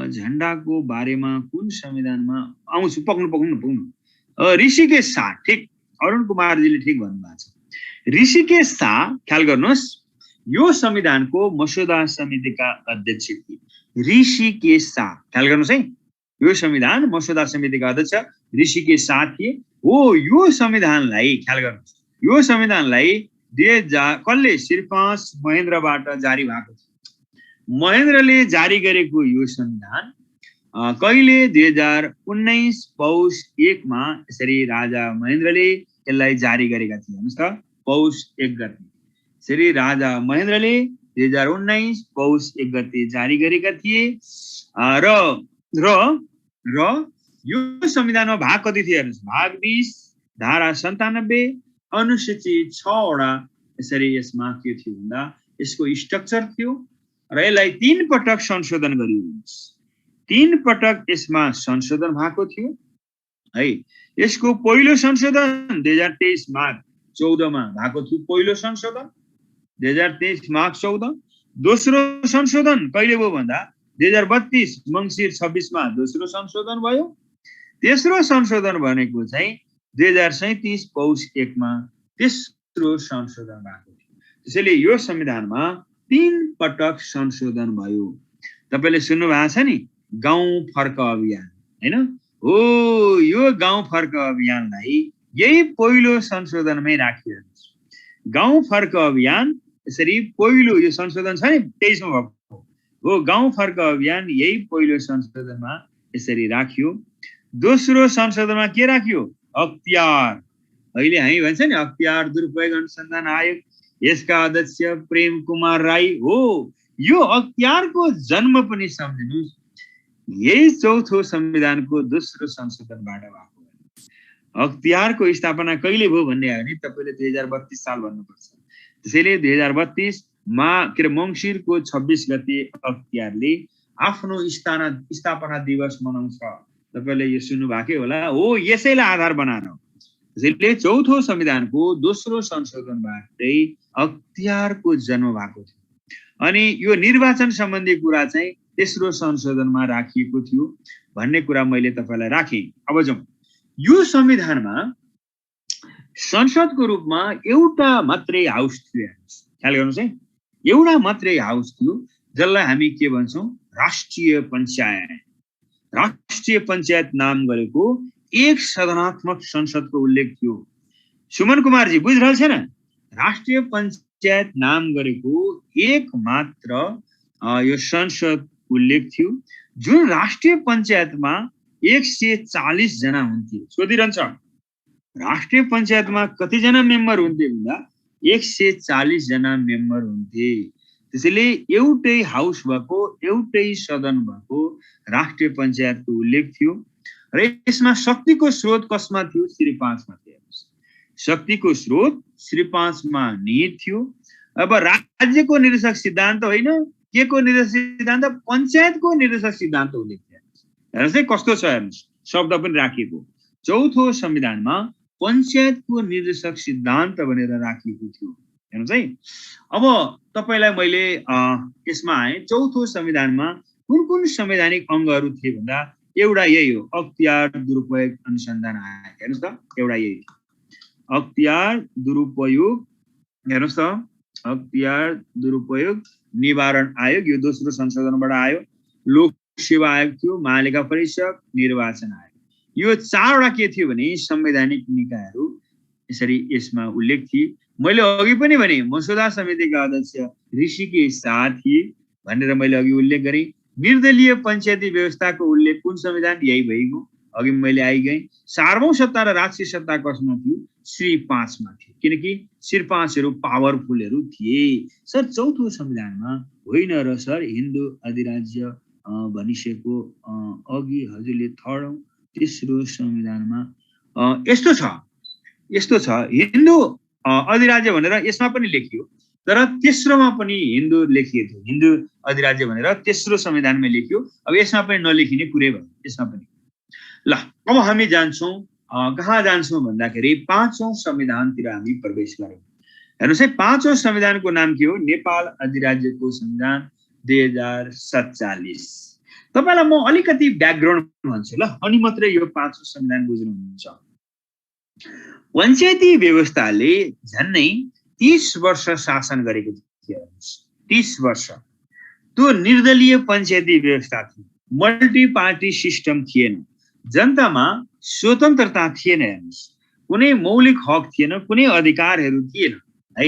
झण्डाको बारेमा कुन संविधानमा आउँछु? पक्नु ऋषिकेश शाह। ठीक, अरुण कुमार जीले ठीक भन्नुभएको छ। ऋषिकेश शाह, ख्याल गर्नुहोस्, यो संविधानको मसौदा समितिका अध्यक्ष थिए। ऋषिकेश शाह, ख्याल गर्नुहोस् है, यो संविधान मसौदा समितिका अध्यक्ष ऋषिकेश शाह थिए। हो यो संविधानलाई, ख्याल गर्नुहोस्, यो संविधानलाई कसले? श्रीपास महेन्द्रबाट जारी भएको थियो। महेन्द्रले जारी गरेको यो संविधान कहिले 2019 पौष 1 मा यसरी राजा महेन्द्रले यसलाई जारी गरेका थिए। हेर्नुस् त, पौष 1 गते श्री राजा महेन्द्रले 2019 पौष 1 गते जारी गरेका थिए। र यो संविधानमा भाग कति थियो? हेर्नुस्, भाग 20 धारा 97 अनुसूची 6 वटा यसरी यसमा के थियो भन्दा यसको स्ट्रक्चर थियो र यसलाई 3 पटक संशोधन गरियो। 3 पटक यसमा संशोधन भएको थियो है। यसको पहिलो संशोधन 2023 माघ 14 मा भएको थियो। पहिलो संशोधन 2023 माघ 14। दोस्रो संशोधन कहिले भयो भन्दा 2032 मंसिर 26 मा दोस्रो संशोधन भयो। तेस्रो संशोधन भनेको चाहिँ 2037 पौष 1 मा तेस्रो संशोधन भएको थियो। त्यसैले यो संविधानमा 3 पटक संशोधन भयो। तपाईले सुन्नु भएको छ नि, गाउँ फर्क अभियान, हैन? हो यो गाउँ फर्क अभियानलाई यही पहिलो संशोधनमै राखियो। गाउँ फर्क अभियान यसरी पहिलो यो संशोधन छ नि 23 मा भएको हो। गाउँ फर्क अभियान यही पहिलो संशोधनमा यसरी राखियो। दोस्रो संशोधनमा के राखियो? अख्तियार। अहिले हामी भन्छ नि अख्तियार दुरुपयोग अनुसन्धान आयोग, यसका अध्यक्ष प्रेम कुमार राई हो। यो अख्तियारको जन्म पनि सम्झिनुस् यही चौथो संविधानको दोस्रो संशोधनबाट भएको। अख्तियारको स्थापना कहिले भयो भन्ने आयो नि तपाईले 2032 साल भन्नुपर्छ। त्यसैले 2032 मा मंसिरको 26 गते अख्तियारले आफ्नो स्थापना दिवस मनाउँछ। तपाईले यो सुन्नु भएकै होला। हो यसैलाई आधार बनाएर त्यसैले चौथो संविधानको दोस्रो संशोधनबाटै अख्तियारको जन्म भएको थियो। अनि यो निर्वाचन सम्बन्धी कुरा चाहिँ तेस्रो संशोधनमा राखिएको थियो भन्ने कुरा मैले तपाईलाई राखेँ। अब जाउँ, यो संविधानमा संसदको रूपमा एउटा मात्रै हाउस थियो। ख्याल गर्नुस् है, एउटा मात्रै हाउस थियो जसलाई हामी के भन्छौं? राष्ट्रिय पञ्चायत। राष्ट्रिय पञ्चायत नाम गरेको एक सदनात्मक संसदको उल्लेख थियो। सुमन कुमारजी बुझिरहल छैन? राष्ट्रिय पञ्चायत नाम गरेको एक मात्र यो संसद उल्लेख थियो, जुन राष्ट्रिय पञ्चायतमा 140 जना हुन्थे। सोधिरहन्छ राष्ट्रिय पञ्चायतमा कतिजना मेम्बर हुन्थे भन्दा 140 जना मेम्बर हुन्थे। त्यसैले एउटै हाउस भएको, एउटै सदन भएको राष्ट्रिय पञ्चायतको उल्लेख थियो र यसमा शक्तिको स्रोत कसमा थियो? श्री 5 मा थियो। शक्तिको स्रोत श्री 5 मा निहित थियो। अब राज्यको निर्देशक सिद्धान्त होइन, के को निर्देशक सिद्धान्त? पञ्चायतको निर्देशक सिद्धान्त उल्लेख थियो। हेर्नुहोस् है कस्तो छ, हेर्नुहोस् शब्द पनि राखिएको। चौथो संविधानमा पञ्चायतको निर्देशक सिद्धान्त भनेर राखिएको थियो। हेर्नुहोस् है, अब तपाईलाई मैले यसमा आए चौथो संविधानमा कुन कुन संवैधानिक अङ्गहरू थिए भन्दा एउटा यही हो, अख्तियार दुरुपयोग अनुसन्धान आयोग। हेर्नुहोस् त, एउटा यही अख्तियार दुरुपयोग, हेर्नुहोस् त, अख्तियार दुरुपयोग निवारण आयोग, यो दोस्रो संशोधनबाट आयो। लोक सेवा आयोग थियो, महालेखा परीक्षक, निर्वाचन आयोग। यो चारवटा के थियो भने संवैधानिक निकायहरू यसरी यसमा उल्लेख थिए। मैले अघि पनि भने मसौदा समितिका अध्यक्ष ऋषिकेश शाह थिए भनेर मैले अघि उल्लेख गरेँ। निर्दलीय पञ्चायती व्यवस्थाको उल्लेख कुन संविधान? यही भइगयो, अघि मैले आइगएँ। सार्वभौम सत्ता र राष्ट्रिय सत्ता कसमा थियो? श्री 5 मा थियो, किनकि श्री 5हरू पावरफुलहरू थिए। सर चौथो संविधानमा होइन र सर हिन्दू अधिराज्य भनिसकेको अघि हजुरले थर्ड तेस्रो संविधानमा यस्तो छ हिन्दू अधिराज्य भनेर यसमा पनि लेखियो, तर तेस्रोमा पनि हिन्दू लेखिएको थियो। हिन्दू अधिराज्य भनेर तेस्रो संविधानमै लेखियो। अब यसमा पनि नलेखिने कुरै भयो, यसमा पनि। ल अब हामी जान्छौँ कहाँ जान्छौँ भन्दाखेरि पाँचौं संविधानतिर हामी प्रवेश गरौँ। हेर्नुहोस् है, पाँचौं संविधानको नाम के हो? नेपाल अधिराज्यको संविधान 2047। तपाईलाई म अलिकति ब्याकग्राउन्ड भन्छु ल, अनि मात्रै यो पाँचौं संविधान बुझ्नुहुन्छ। पञ्चायती व्यवस्थाले झन्नै 30 वर्ष शासन गरेको थियो। 30 वर्ष त्यो निर्दलीय पञ्चायती व्यवस्था थियो, मल्टी पार्टी सिस्टम थिएन, जनतामा स्वतन्त्रता थिएन। हेर्नुहोस्, कुनै मौलिक हक थिएन, कुनै अधिकारहरू थिएन है।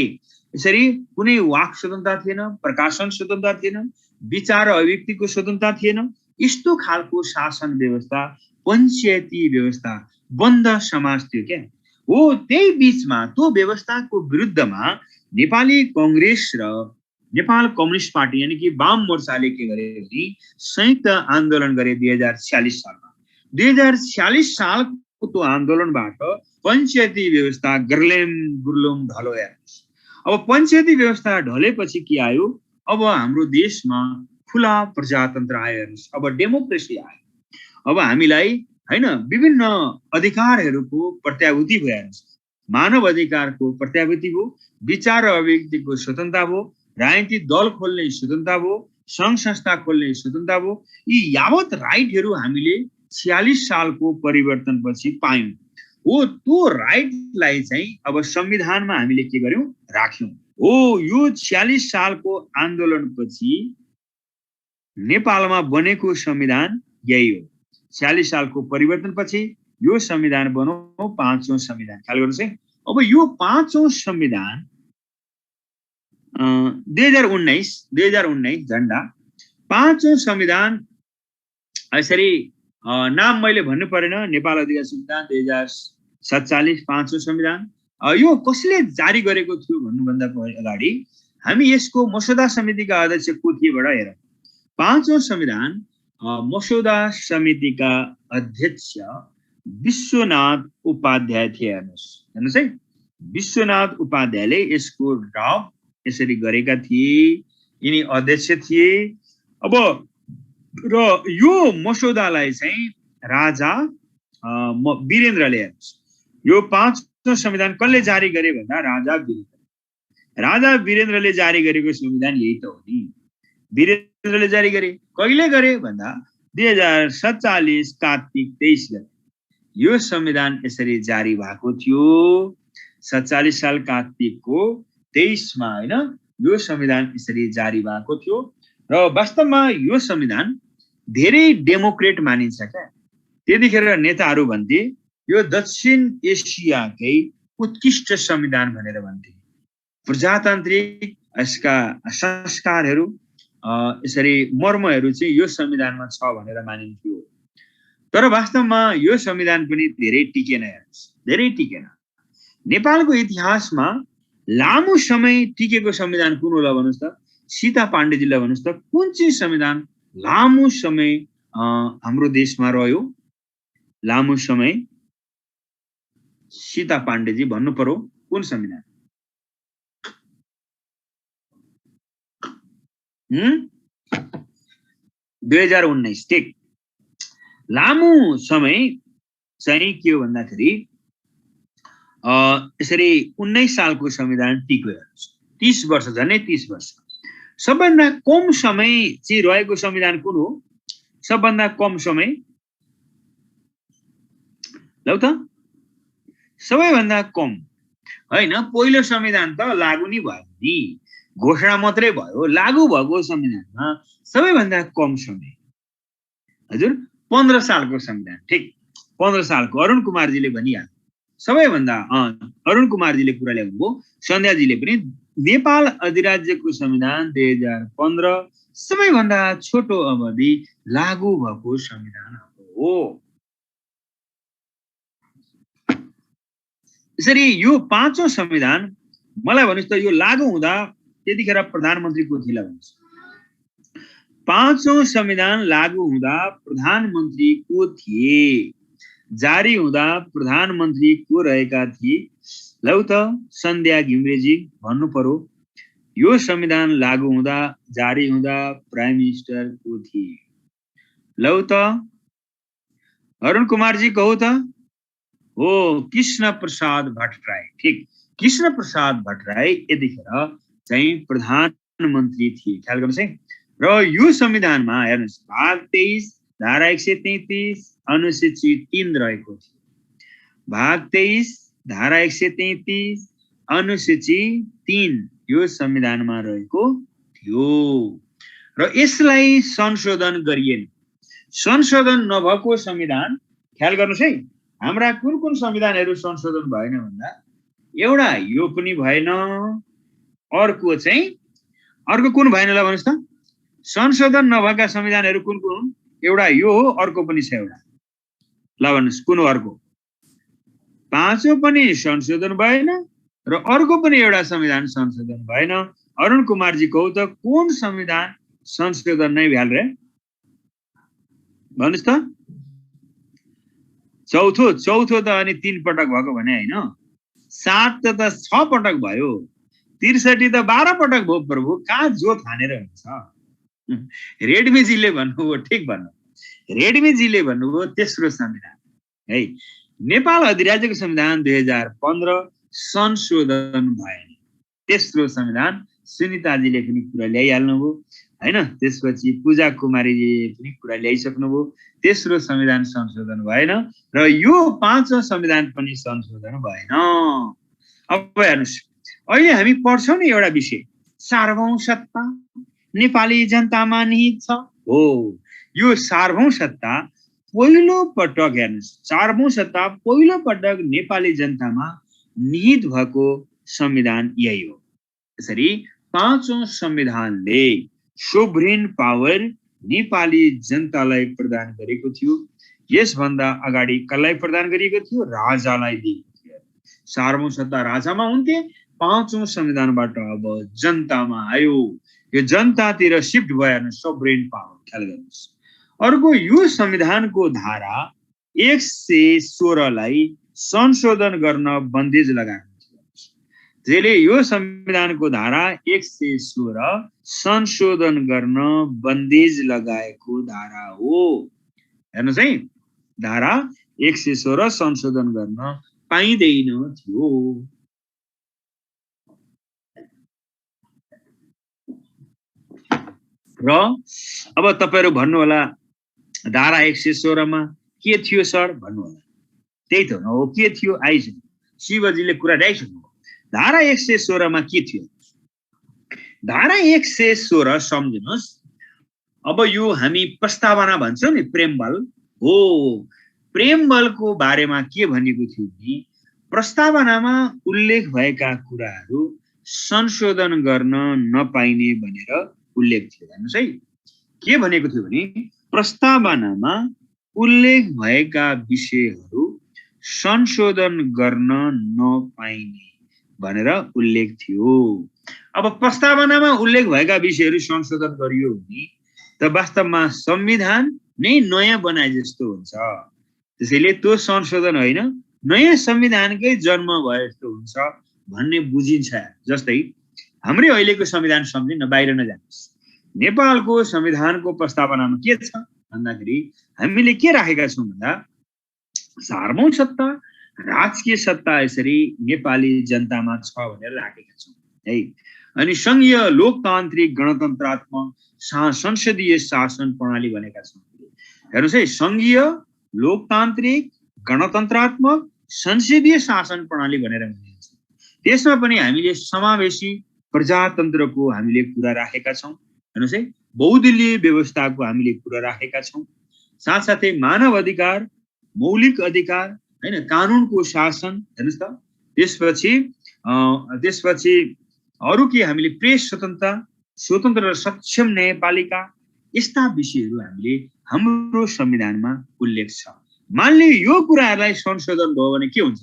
यसरी कुनै वाक स्वतन्त्रता थिएन, प्रकाशन स्वतन्त्रता थिएन, विचार र अभिव्यक्तिको स्वतन्त्रता थिएन। यस्तो खालको शासन व्यवस्था पञ्चायती व्यवस्था, बन्द समाज थियो क्या हो। त्यही बीचमा त्यो व्यवस्थाको विरुद्धमा नेपाली कांग्रेस र नेपाल कम्युनिस्ट पार्टी यानी कि वाम मोर्चाले के गरे भने संयुक्त आन्दोलन गरे 2046 सालमा। 2046 सालको त्यो आन्दोलनबाट पञ्चायती व्यवस्था गरलेम गुरलुम ढलो। हेर्नुहोस्, अब पञ्चायती व्यवस्था ढलेपछि के आयो? अब हाम्रो देशमा खुला प्रजातन्त्र आयो। हेर्नुहोस्, अब डेमोक्रेसी आयो। अब हामीलाई हैन विभिन्न अधिकारहरूको प्रत्याभूति भयो। हेर्नुहोस्, मानव अधिकारको प्रत्याभूति भयो, विचार र अभिव्यक्तिको स्वतन्त्रता भयो, राजनीतिक दल खोल्ने स्वतन्त्रता भयो, संघ संस्था खोल्ने स्वतन्त्रता भयो। यी यावत राइटहरू हामीले 46 सालको परिवर्तनपछि पायौं। हो त्यो राइटलाई चाहिँ अब संविधानमा हामीले के गर्यौं? राख्यौं। हो यो 46 सालको आन्दोलनपछि नेपालमा बनेको संविधान यही हो। 46 सालको परिवर्तनपछि यो संविधान बन्यो, पाँचौं संविधान। ख्याल गर्नुहोस् है। अब यो पाँचौं संविधान 2019 झण्डा पाँचौं संविधान यसरी नाम मैले भन्नु परेन, नेपाल अधिकार संविधान 2047 पाँचौं संविधान। यो कसले जारी गरेको थियो भन्नुभन्दा अगाडि हामी यसको मसौदा समितिका अध्यक्ष को थिए बडा हेरौँ। पाँचौं संविधान मसौदा समितिका अध्यक्ष विश्वनाथ उपाध्याय थिए। हेर्नुहोस् है, विश्वनाथ उपाध्यायले यसको ड्राफ्ट यसरी गरेका थिए, यिनी अध्यक्ष थिए। अब र यो मसौदालाई चाहिँ राजा वीरेन्द्रले, हेर्नुहोस् यो पाँचौं संविधान कसले जारी गरे भन्दा राजा वीरेन्द्रले जारी गरेको संविधान यही त हो नि। वीरेन्द्रले जारी गरे, कहिले गरे भन्दा 2047 कार्तिक 23 गते यो संविधान यसरी जारी भएको थियो। 47 साल कार्तिकको 23 मा हैन यो संविधान यसरी जारी भएको थियो। र वास्तवमा यो संविधान धेरै डेमोक्रेट मानिन्छ क्या। त्यतिखेर नेताहरू भन्थे यो दक्षिण एसियाकै उत्कृष्ट संविधान भनेर भन्थे। प्रजातान्त्रिक यसका संस्कारहरू यसरी मर्महरू चाहिँ यो संविधानमा छ भनेर मानिन्थ्यो। तर वास्तवमा यो संविधान पनि धेरै टिकेन, धेरै टिकेन। नेपालको इतिहासमा लामो समय टिकेको संविधान कुन होला भन्नुहोस् त? सीता पाण्डेजीलाई भन्नुहोस् त, कुन चाहिँ संविधान लामो समय हाम्रो देशमा रह्यो? लामो समय सीता पाण्डेजी भन्नु पर्यो, कुन संविधान? 2019। ठिक, लामो समय चाहिँ के हो भन्दाखेरि यसरी 19 सालको संविधान टिक्यो। 30 वर्ष, झन्डै 30 वर्ष। सबभन्दा कम समय चाहिँ रहेको संविधान कुन हो? सबभन्दा कम समय लौ त, सबैभन्दा कम होइन। पहिलो संविधान त लागू नै भयो नि, घोषणा मात्रै भयो। लागू भएको संविधानमा सबैभन्दा कम समय हजुर 15 सालको संविधान। ठिक, 15 सालको अरुण कुमारजीले भनिहाल्नु। सबैभन्दा अरुण कुमारजीले कुरा ल्याउनुभयो, सन्ध्याजीले पनि। नेपाल अधिराज्यको संविधान 2015 सबैभन्दा छोटो अवधि लागू भएको संविधान हो। यसरी यो पाँचौं संविधान मलाई भन्नुहोस् त, यो लागू हुँदा त्यतिखेर प्रधानमन्त्री को थिए भन्नुहोस्? पाँचौं संविधान लागू हुँदा प्रधानमन्त्री को थिए? जारी हुँदा प्रधानमन्त्री को रहेका थिए? लौ त सन्ध्या घिमिरेजी भन्नु पर्यो। यो संविधान लागू हुँदा, जारी हुँदा प्राइम मिनिस्टर को थिए? लौ त अरुण कुमारजी कहू त। हो, कृष्ण प्रसाद भट्टराई। ठिक, कृष्ण प्रसाद भट्टराई यतिखेर चाहिँ प्रधानमन्त्री थिए। ख्याल गर्नुहोस् है। र यो संविधानमा हेर्नुहोस्, भाग 23 धारा 133 अनुसूची 3 रहेको थियो। भाग 23 धारा 133 अनुसूची 3 यो संविधानमा रहेको थियो र यसलाई संशोधन गरिएन। संशोधन नभएको संविधान, ख्याल गर्नुहोस् है, हाम्रा कुन कुन संविधानहरू संशोधन भएन भन्दा एउटा यो पनि भएन, अर्को चाहिँ अर्को कुन भएन ल भन्नुहोस् त? संशोधन नभएका संविधानहरू कुन कुन हुन्? एउटा यो हो, अर्को पनि छ एउटा। ल भन्नुहोस् कुन हो अर्को? पाँचौं पनि संशोधन भएन र अर्को पनि एउटा संविधान संशोधन भएन। अरुण कुमारजी कहू त, कुन संविधान संशोधन नै भ्याल रे भन्नुहोस् त? चौथो त अनि 3 पटक भएको भने होइन, 7 त 6 पटक भयो, 63 त 12 पटक भयो। प्रभु कहाँ जोत हानेर हुन्छ? रेड्मीजीले भन्नुभयो, ठिक भन्नु, रेड्मीजीले भन्नुभयो तेस्रो संविधान है। नेपाल अधिराज्यको संविधान 2015 संशोधन भएन। तेस्रो संविधान सुनिताजीले पनि कुरा ल्याइहाल्नुभयो हैन। त्यसपछि पूजा कुमारीजीले पनि कुरा ल्याइसक्नुभयो। तेस्रो संविधान संशोधन भएन र यो पाँचौं संविधान पनि संशोधन भएन। अब हेर्नुहोस्, अहिले हामी पढ्छौँ नि एउटा विषय, सार्वभौम सत्ता नेपाली जनतामा निहित छ। हो, यो सार्वभौम सत्ता पहिलो पटक, हेर्नुहोस्, सार्वभौम सत्ता पहिलो पटक नेपाली जनतामा निहित भएको संविधान यही हो। यसरी पाँचौं संविधानले सोभरेन पावर नेपाली जनतालाई प्रदान गरेको थियो। यसभन्दा अगाडि कसलाई प्रदान गरिएको थियो? राजालाई दिएको थियो। सार्वभौम सत्ता राजामा हुन्थे, पाँचौं संविधानबाट अब जनतामा आयो। यो जनतातिर शिफ्ट भयो, सोभरेन पावर। ख्याल गर्नुहोस्। अर्को, यो संविधानको धारा 116 लाई संशोधन गर्न बन्देज लगाएको थियो। जसले यो संविधानको धारा 116 संशोधन गर्न बन्देज लगाएको धारा हो। हेर्नुहोस् है, धारा 116 संशोधन गर्न पाइँदैन थियो। र अब तपाईहरु भन्नु होला, धारा 116 मा के थियो सर भन्नु होला। त्यही त हो, के थियो आइसक्यो, शिवजीले कुरा ल्याइसक्नु। धारा 116 मा के थियो? धारा 116 सम्झिनुस्, अब यो हामी प्रस्तावना भन्छौँ नि, प्रेमबल हो। प्रेमबलको बारेमा के भनेको थियो भने प्रस्तावनामा उल्लेख भएका कुराहरू संशोधन गर्न नपाइने भनेर उल्लेख थियो। हेर्नुहोस् है, के भनेको थियो भने प्रस्तावनामा उल्लेख भएका विषयहरू संशोधन गर्न नपाइने भनेर उल्लेख थियो। अब प्रस्तावनामा उल्लेख भएका विषयहरू संशोधन गरियो भने त वास्तवमा संविधान नै नयाँ बनाए जस्तो हुन्छ। त्यसैले त्यो संशोधन होइन, नयाँ संविधानकै जन्म भए जस्तो हुन्छ भन्ने बुझिन्छ। जस्तै हाम्रै अहिलेको संविधान सम्झिन, बाहिर नजानुहोस्। नेपालको संविधानको प्रस्तावनामा के छ भन्दाखेरि हामीले के राखेका छौँ भन्दा सार्वभौम सत्ता, राजकीय सत्ता यसरी नेपाली जनतामा छ भनेर राखेका छौँ है। अनि संघीय लोकतान्त्रिक गणतन्त्रात्मक संसदीय शासन प्रणाली भनेका छौँ। हेर्नुहोस् है, संघीय लोकतान्त्रिक गणतन्त्रात्मक संसदीय शासन प्रणाली भनेर भनेका छौँ। त्यसमा पनि हामीले समावेशी प्रजातन्त्रको हामीले कुरा राखेका छौँ। हेर्नुहोस् है, बहुदलीय व्यवस्थाको हामीले कुरा राखेका छौँ। साथसाथै मानव अधिकार, मौलिक अधिकार हैन, कानुनको शासन, हेर्नुहोस् त। त्यसपछि अरू के हामीले प्रेस स्वतन्त्रता, स्वतन्त्र र सक्षम न्यायपालिका, यस्ता विषयहरू हामीले हाम्रो संविधानमा उल्लेख छ। मानलिए यो कुराहरूलाई संशोधन भयो भने के हुन्छ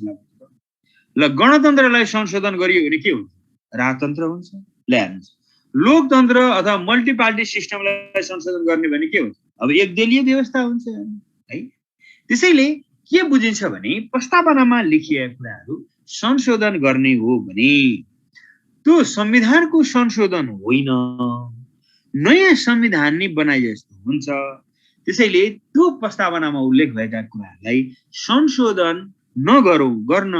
ल, गणतन्त्रलाई संशोधन गरियो भने के हुन्छ? राजतन्त्र हुन्छ। ल हेर्नुहोस्, लोकतन्त्र अथवा मल्टिपार्टी सिस्टमलाई संशोधन गर्ने भने के हुन्छ? अब एकदलीय व्यवस्था हुन्छ है। त्यसैले के बुझिन्छ भने प्रस्तावनामा लेखिएका कुराहरू संशोधन गर्ने हो भने त्यो संविधानको संशोधन होइन, नयाँ संविधान नै बनाए जस्तो हुन्छ। त्यसैले त्यो प्रस्तावनामा उल्लेख भएका कुराहरूलाई संशोधन गर्न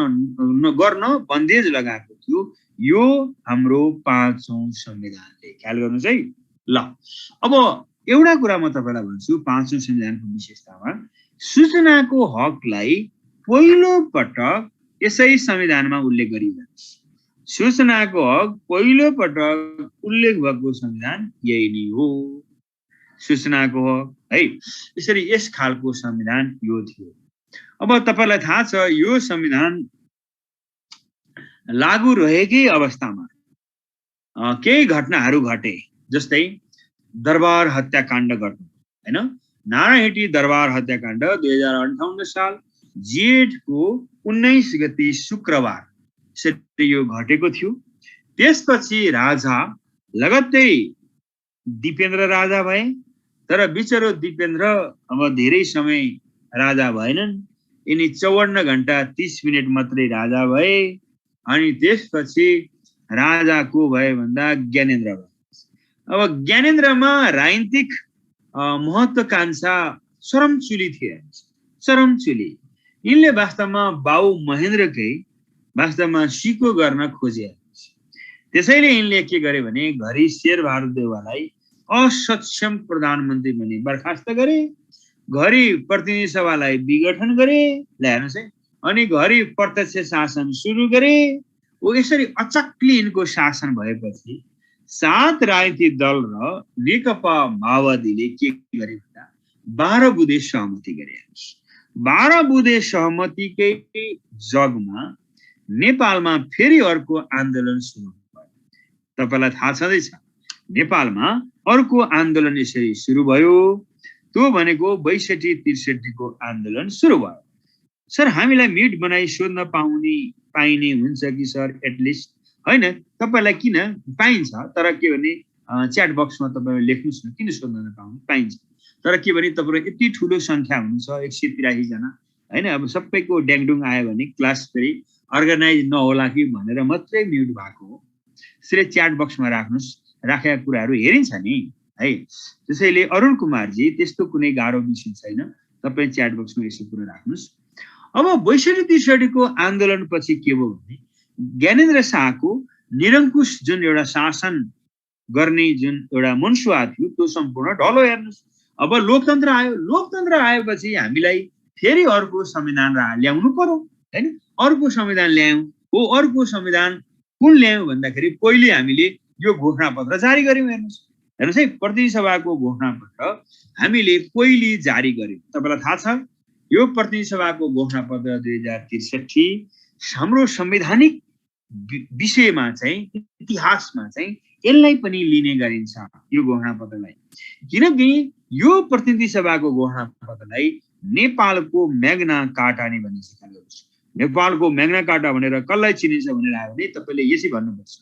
बन्देज लगाएको थियो यो हाम्रो 5औं संविधानले। ख्याल गर्नुहोस् है। ल अब एउटा कुरा म तपाईलाई भन्छु, 5औं संविधानको विशेषतामा सूचनाको हकलाई पहिलो पटक यसै संविधानमा उल्लेख गरिएको छ। सूचनाको हक पहिलो पटक उल्लेख भएको संविधान यही नै हो, सूचनाको हक है। यसरी यस खालको संविधान यो थियो। अब तपाईलाई थाहा छ यो संविधान लागू रहेकै अवस्थामा केही घटनाहरू घटे। जस्तै दरबार हत्याकाण्ड घट्नु हैन, नारायणहिटी दरबार हत्याकाण्ड 2058 साल जेठको 19 गते शुक्रबार यो घटेको थियो। त्यसपछि राजा लगत्तै दिपेन्द्र राजा भए, तर बिचरो दिपेन्द्र अब धेरै समय राजा भएनन्। यिनी 54 घण्टा 30 मिनट मात्रै राजा भए। अनि त्यसपछि राजा को भए भन्दा ज्ञानेन्द्र भए। अब ज्ञानेन्द्रमा राजनीतिक महत्वाकांक्षा चरमचुली थिए, चरमचुली। यिनले वास्तवमा बाउ महेन्द्रकै वास्तवमा सिको गर्न खोजे। त्यसैले यिनले के गरे भने घरि शेरबहादुर देउवालाई असक्षम प्रधानमन्त्री भने बर्खास्त गरे, घरि प्रतिनिधि सभालाई विघटन गरे। ल हेर्नुहोस् है, अनि घरि प्रत्यक्ष शासन सुरु गरे। यसरी अचक्ली यिनको शासन भएपछि 7 राजनीतिक दल र नेकपा माओवादीले के गरे भन्दा 12 बुँदे सहमति गरे। 12 बुँदे सहमतिकै जगमा नेपालमा फेरि अर्को आन्दोलन सुरु भयो। तपाईलाई थाहा छँदैछ नेपालमा अर्को आन्दोलन यसरी सुरु भयो। त्यो भनेको 62-63 को आन्दोलन सुरु भयो। सर हामीलाई म्युट बनाई सोध्न पाइने हुन्छ कि सर एटलिस्ट? हैन, तपाईलाई किन पाइन्छ, तर के भने च्याट बक्समा तपाईले लेख्नुस् न, किन सोध्न नपाउने? पाइन्छ, तर के भने तपाईहरु यति ठुलो संख्या हुनुहुन्छ 183 जना हैन। अब सबैको ड्याङडुङ आयो भने क्लास फेरि अर्गनाइज नहोला कि भनेर मात्रै म्युट भएको हो। त्यसैले च्याट बक्समा राख्नुस्, राखेका कुराहरू हेरिन्छ नि है। त्यसैले अरुण कुमारजी त्यस्तो कुनै गाह्रो विषय छैन, तपाई च्याट बक्समा यसो कुरा राख्नुस्। अब 62-63 को आन्दोलन पछि के भयो भने ज्ञानेन्द्र शाहको निरङ्कुश जुन एउटा शासन गर्ने जुन एउटा मनसुवा थियो त्यो सम्पूर्ण ढलो। हेर्नुस्, अब लोकतन्त्र आयो। लोकतन्त्र आएपछि हामीलाई फेरि अर्को संविधान ल्याउनु पर्यो हैन। अर्को संविधान ल्यायौं। हो अर्को संविधान कुन ल्यायौं भन्दाखेरि पहिले हामीले यो घोषणापत्र जारी गर्यौं। हेर्नुस्, हेर्नुहोस् है, प्रतिनिधि सभाको घोषणापत्र हामीले पहिले जारी गर्यौँ। तपाईँलाई थाहा छ यो प्रतिनिधि सभाको घोषणापत्र 2063 हाम्रो संवैधानिक विषयमा चाहिँ इतिहासमा चाहिँ यसलाई पनि लिने गरिन्छ यो घोषणापत्रलाई, किनकि यो प्रतिनिधि सभाको घोषणापत्रलाई नेपालको म्याग्ना कार्टा नै भनिन्छ। नेपालको म्याग्ना कार्टा भनेर कसलाई चिनिन्छ भनेर आयो भने तपाईँले यसै भन्नुपर्छ,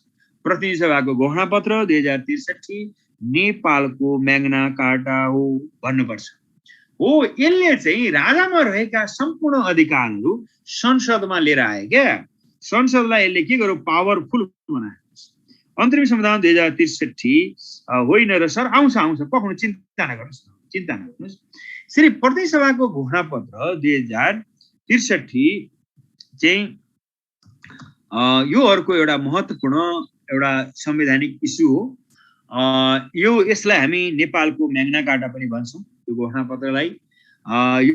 प्रतिनिधि सभाको घोषणापत्र 2063 नेपालको म्याग्ना कार्टा हो भन्नुपर्छ। हो, यसले चाहिँ राजामा रहेका सम्पूर्ण अधिकारहरू संसदमा लिएर आयो क्या। संसदलाई यसले के गर्यो, पावरफुल बनायो। अन्तरिम संविधान 2063 होइन र सर, आउँछ पक्नु, चिन्ता नगर्नुहोस्। श्री प्रतिनिधि सभाको घोषणापत्र 2063 चाहिँ यो अर्को एउटा महत्त्वपूर्ण एउटा संवैधानिक इस्यु हो। यसलाई हामी नेपालको म्याग्ना कार्टा पनि भन्छौँ। यो घोषणापत्रलाई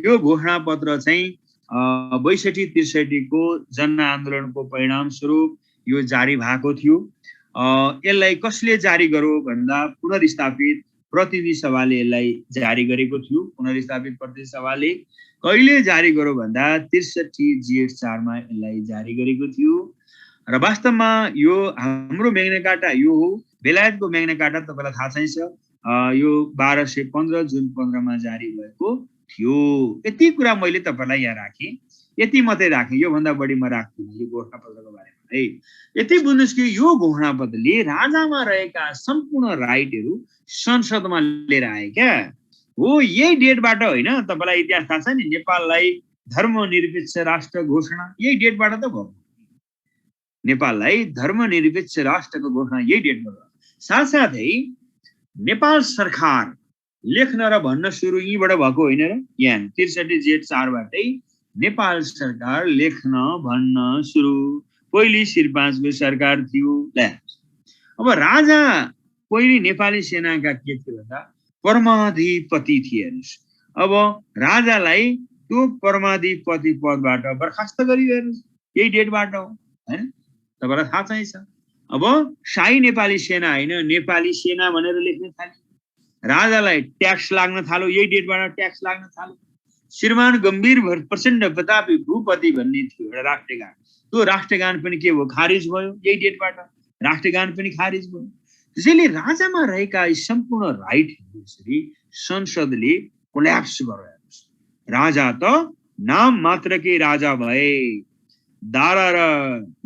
यो घोषणापत्र चाहिँ 62-63 को जनआन्दोलनको परिणाम स्वरूप यो जारी भएको थियो। यसलाई कसले जारी गर्यो भन्दा पुनर्स्थापित प्रतिनिधि सभाले यसलाई जारी गरेको थियो। पुनर्स्थापित प्रतिनिधि सभाले कहिले जारी गर्यो भन्दा 63 जेठ 4 मा यसलाई जारी गरेको थियो। र वास्तवमा यो हाम्रो म्याग्ना कार्टा यो हो। बेलायतको म्याग्ना कार्टा तपाईँलाई थाहा छैन, यो 1215 जुन 15 मा जारी भएको थियो। यति कुरा मैले तपाईँलाई यहाँ राखेँ, यति मात्रै राखेँ, योभन्दा बढी म राख्दिनँ यो घोषणापत्रको बारेमा है। यति बुझ्नुहोस् कि यो घोषणापत्रले राजामा रहेका सम्पूर्ण राइटहरू संसदमा लिएर आए क्या हो। यही डेटबाट होइन, तपाईँलाई इतिहास थाहा छ नि, नेपाललाई धर्मनिरपेक्ष राष्ट्र घोषणा यही डेटबाट त भयो। नेपाललाई धर्मनिरपेक्ष राष्ट्रको घोषणा यही डेटबाट भयो। साथसाथै नेपाल सरकार लेख्न र भन्न सुरु यहीँबाट भएको होइन र, यहाँ 63 जेठ 4 बाटै नेपाल सरकार लेख्न भन्न सुरु। पहिले शिरपाँचको सरकार थियो। अब राजा पहिले नेपाली सेनाका के थियो भन्दा परमाधिपति थिए। हेर्नुहोस्, अब राजालाई त्यो परमाधिपति पदबाट बर्खास्त गरियो। हेर्नुहोस्, यही डेटबाट हो हैन, तपाईँलाई थाहा छैन। अब शाही नेपाली सेना होइन, नेपाली सेना भनेर लेख्न थाले। राजालाई ट्याक्स लाग्न थाल्यो, यही डेटबाट ट्याक्स लाग्न थाल्यो। श्रीमान गम्भीर प्रचण्ड प्रतापी भूपति भन्ने थियो एउटा राष्ट्रगान, त्यो राष्ट्रगान पनि के भयो, खारिज भयो। यही डेटबाट राष्ट्रगान पनि खारिज भयो। त्यसैले राजामा रहेका सम्पूर्ण राइटहरू यसरी संसदले कोल्याप्स गर्यो। राजा त नाम मात्रकै राजा भए, दारा र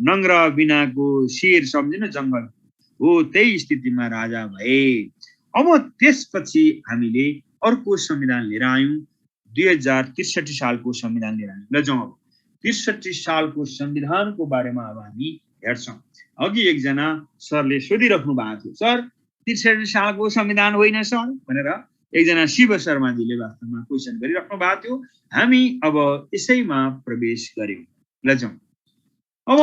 नङ्ग्रा बिनाको शेर सम्झिन जङ्गल हो, त्यही स्थितिमा राजा भए। अब त्यसपछि हामीले अर्को संविधान लिएर आयौँ, 2063 सालको संविधान लिएर आयौँ। ल जाउँ, अब 63 सालको संविधानको बारेमा अब हामी हेर्छौँ। अघि एकजना सरले सोधिराख्नु भएको थियो, सर 63 सालको संविधान होइन सर भनेर एकजना शिव शर्माजीले वास्तवमा क्वेसन गरिराख्नु भएको थियो। हामी अब यसैमा प्रवेश गर्यौँ। ल जाउँ, अब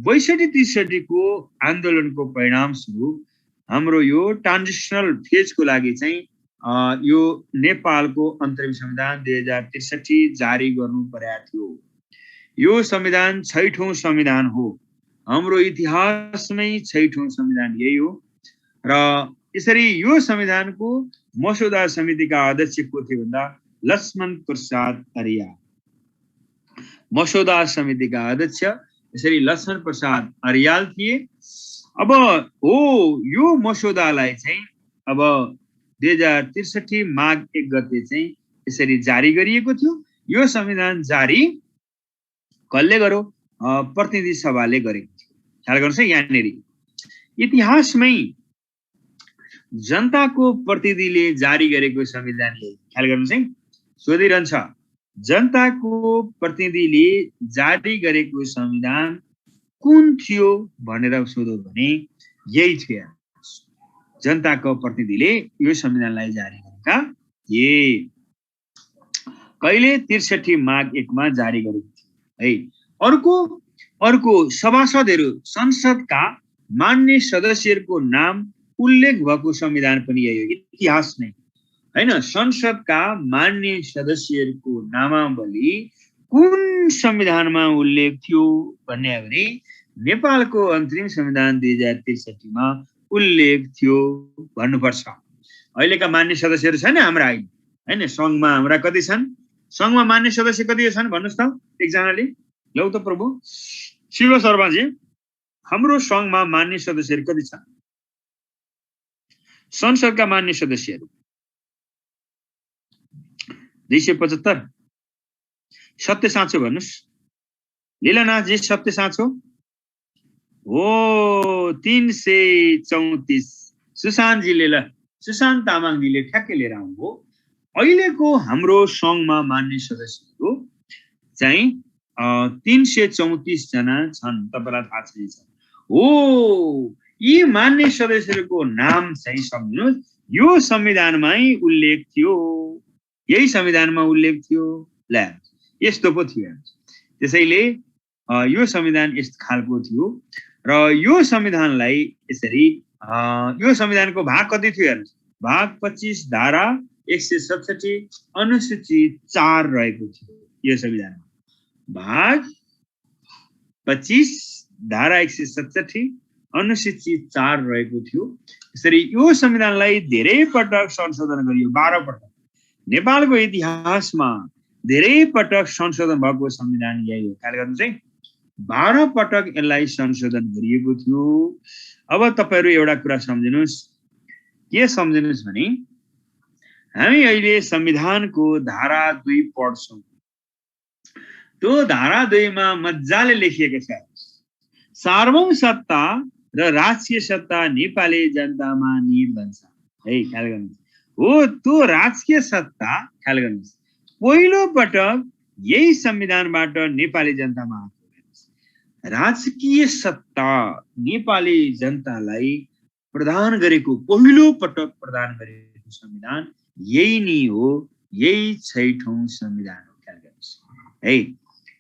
62-63 को आन्दोलनको परिणाम स्वरूप हाम्रो यो ट्रान्जिसनल फेजको लागि चाहिँ यो नेपालको अन्तरिम संविधान 2063 जारी गर्नु परेको थियो। यो संविधान 6औं संविधान हो, हाम्रो इतिहासमै 6औं संविधान यही हो। र यसरी यो संविधानको मसौदा समितिका अध्यक्ष को थिए भन्दा लक्ष्मण प्रसाद अर्याल। मसौदा समितिका अध्यक्ष यसरी लक्ष्मण प्रसाद अर्याल थिए। अब हो, यो मसौदालाई चाहिँ अब 2063 माघ 1 गते चाहिँ यसरी जारी गरिएको थियो। यो संविधान जारी कसले गर्यो, प्रतिनिधि सभाले गरेको थियो। ख्याल गर्नुहोस् है, यहाँनिर इतिहासमै जनताको प्रतिनिधिले जारी गरेको संविधान हो। ख्याल गर्नुहोस् है, सोधिरहन्छ जनताको प्रतिनिधिले जारी गरेको संविधान कुन थियो भनेर सोध्यो भने यही थियो। जनताको प्रतिनिधिले यो संविधानलाई जारी गरेका थिए। कहिले 63 माघ 1 मा जारी गरेको थियो है। अर्को सभासदहरू संसदका मान्य सदस्यहरूको नाम उल्लेख भएको संविधान पनि यही हो, इतिहास नै हैन। संसदका मान्य सदस्यहरूको नामावली कुन संविधानमा उल्लेख थियो भन्ने हो भने नेपालको अन्तरिम संविधान 2063 मा उल्लेख थियो भन्नुपर्छ। अहिलेका मान्य सदस्यहरू छैन हाम्रा अहिले हैन संघमा हाम्रा कति छन् संघमा मान्य सदस्य कति छन् भन्नुस् त एकजनाले लौ त प्रभु शिव शर्माजी हाम्रो संघमा मान्य सदस्यहरू कति छन् संसदका मान्य सदस्यहरू 275 सत्य साँचो भन्नुस् लीलानाथजी सत्य साँचो हो 334 सुशान्तजीले ल सुशान्त तामाङजीले ठ्याक्कै लिएर आउनुभयो अहिलेको हाम्रो संघमा मान्य सदस्यहरू चाहिँ 334 जना छन् तपाईलाई थाहा छ हो यी मान्य सदस्यहरूको नाम चाहिँ सम्झिनुस् यो संविधानमै उल्लेख थियो यही संविधानमा उल्लेख थियो ल यस्तो पो थियो त्यसैले यो संविधान यस्तो खालको थियो र यो संविधानलाई यसरी यो संविधानको भाग कति थियो हेर्नुस् भाग 25 धारा 167 अनुसूची 4 रहेको थियो यो संविधानमा भाग 25 धारा 167 अनुसूची 4 रहेको थियो यसरी यो संविधानलाई धेरै पटक संशोधन गरियो 12 पटक नेपालको इतिहासमा धेरै पटक संशोधन भएको संविधान यही हो खाली गर्नु चाहिँ 12 पटक यसलाई संशोधन गरिएको थियो अब तपाईहरु एउटा कुरा सम्झिनुस् के सम्झिनुस् भने हामी अहिले संविधानको धारा 2 पढ्छौं त्यो धारा 2 मा मज्जाले लेखिएको छ सार्वभौम सत्ता र राजकीय सत्ता नेपाली जनतामा निर्भर छ है ख्याल गर्नुस् हो त्यो राजकीय सत्ता ख्याल गर्नुस् पहिलो पटक यही संविधानबाट नेपाली जनतामा आएको राजकीय सत्ता नेपाली जनतालाई प्रदान गरेको पहिलो पटक प्रदान गरेको संविधान यही नै हो यही 6औं संविधान हो ख्याल गर्नुस् है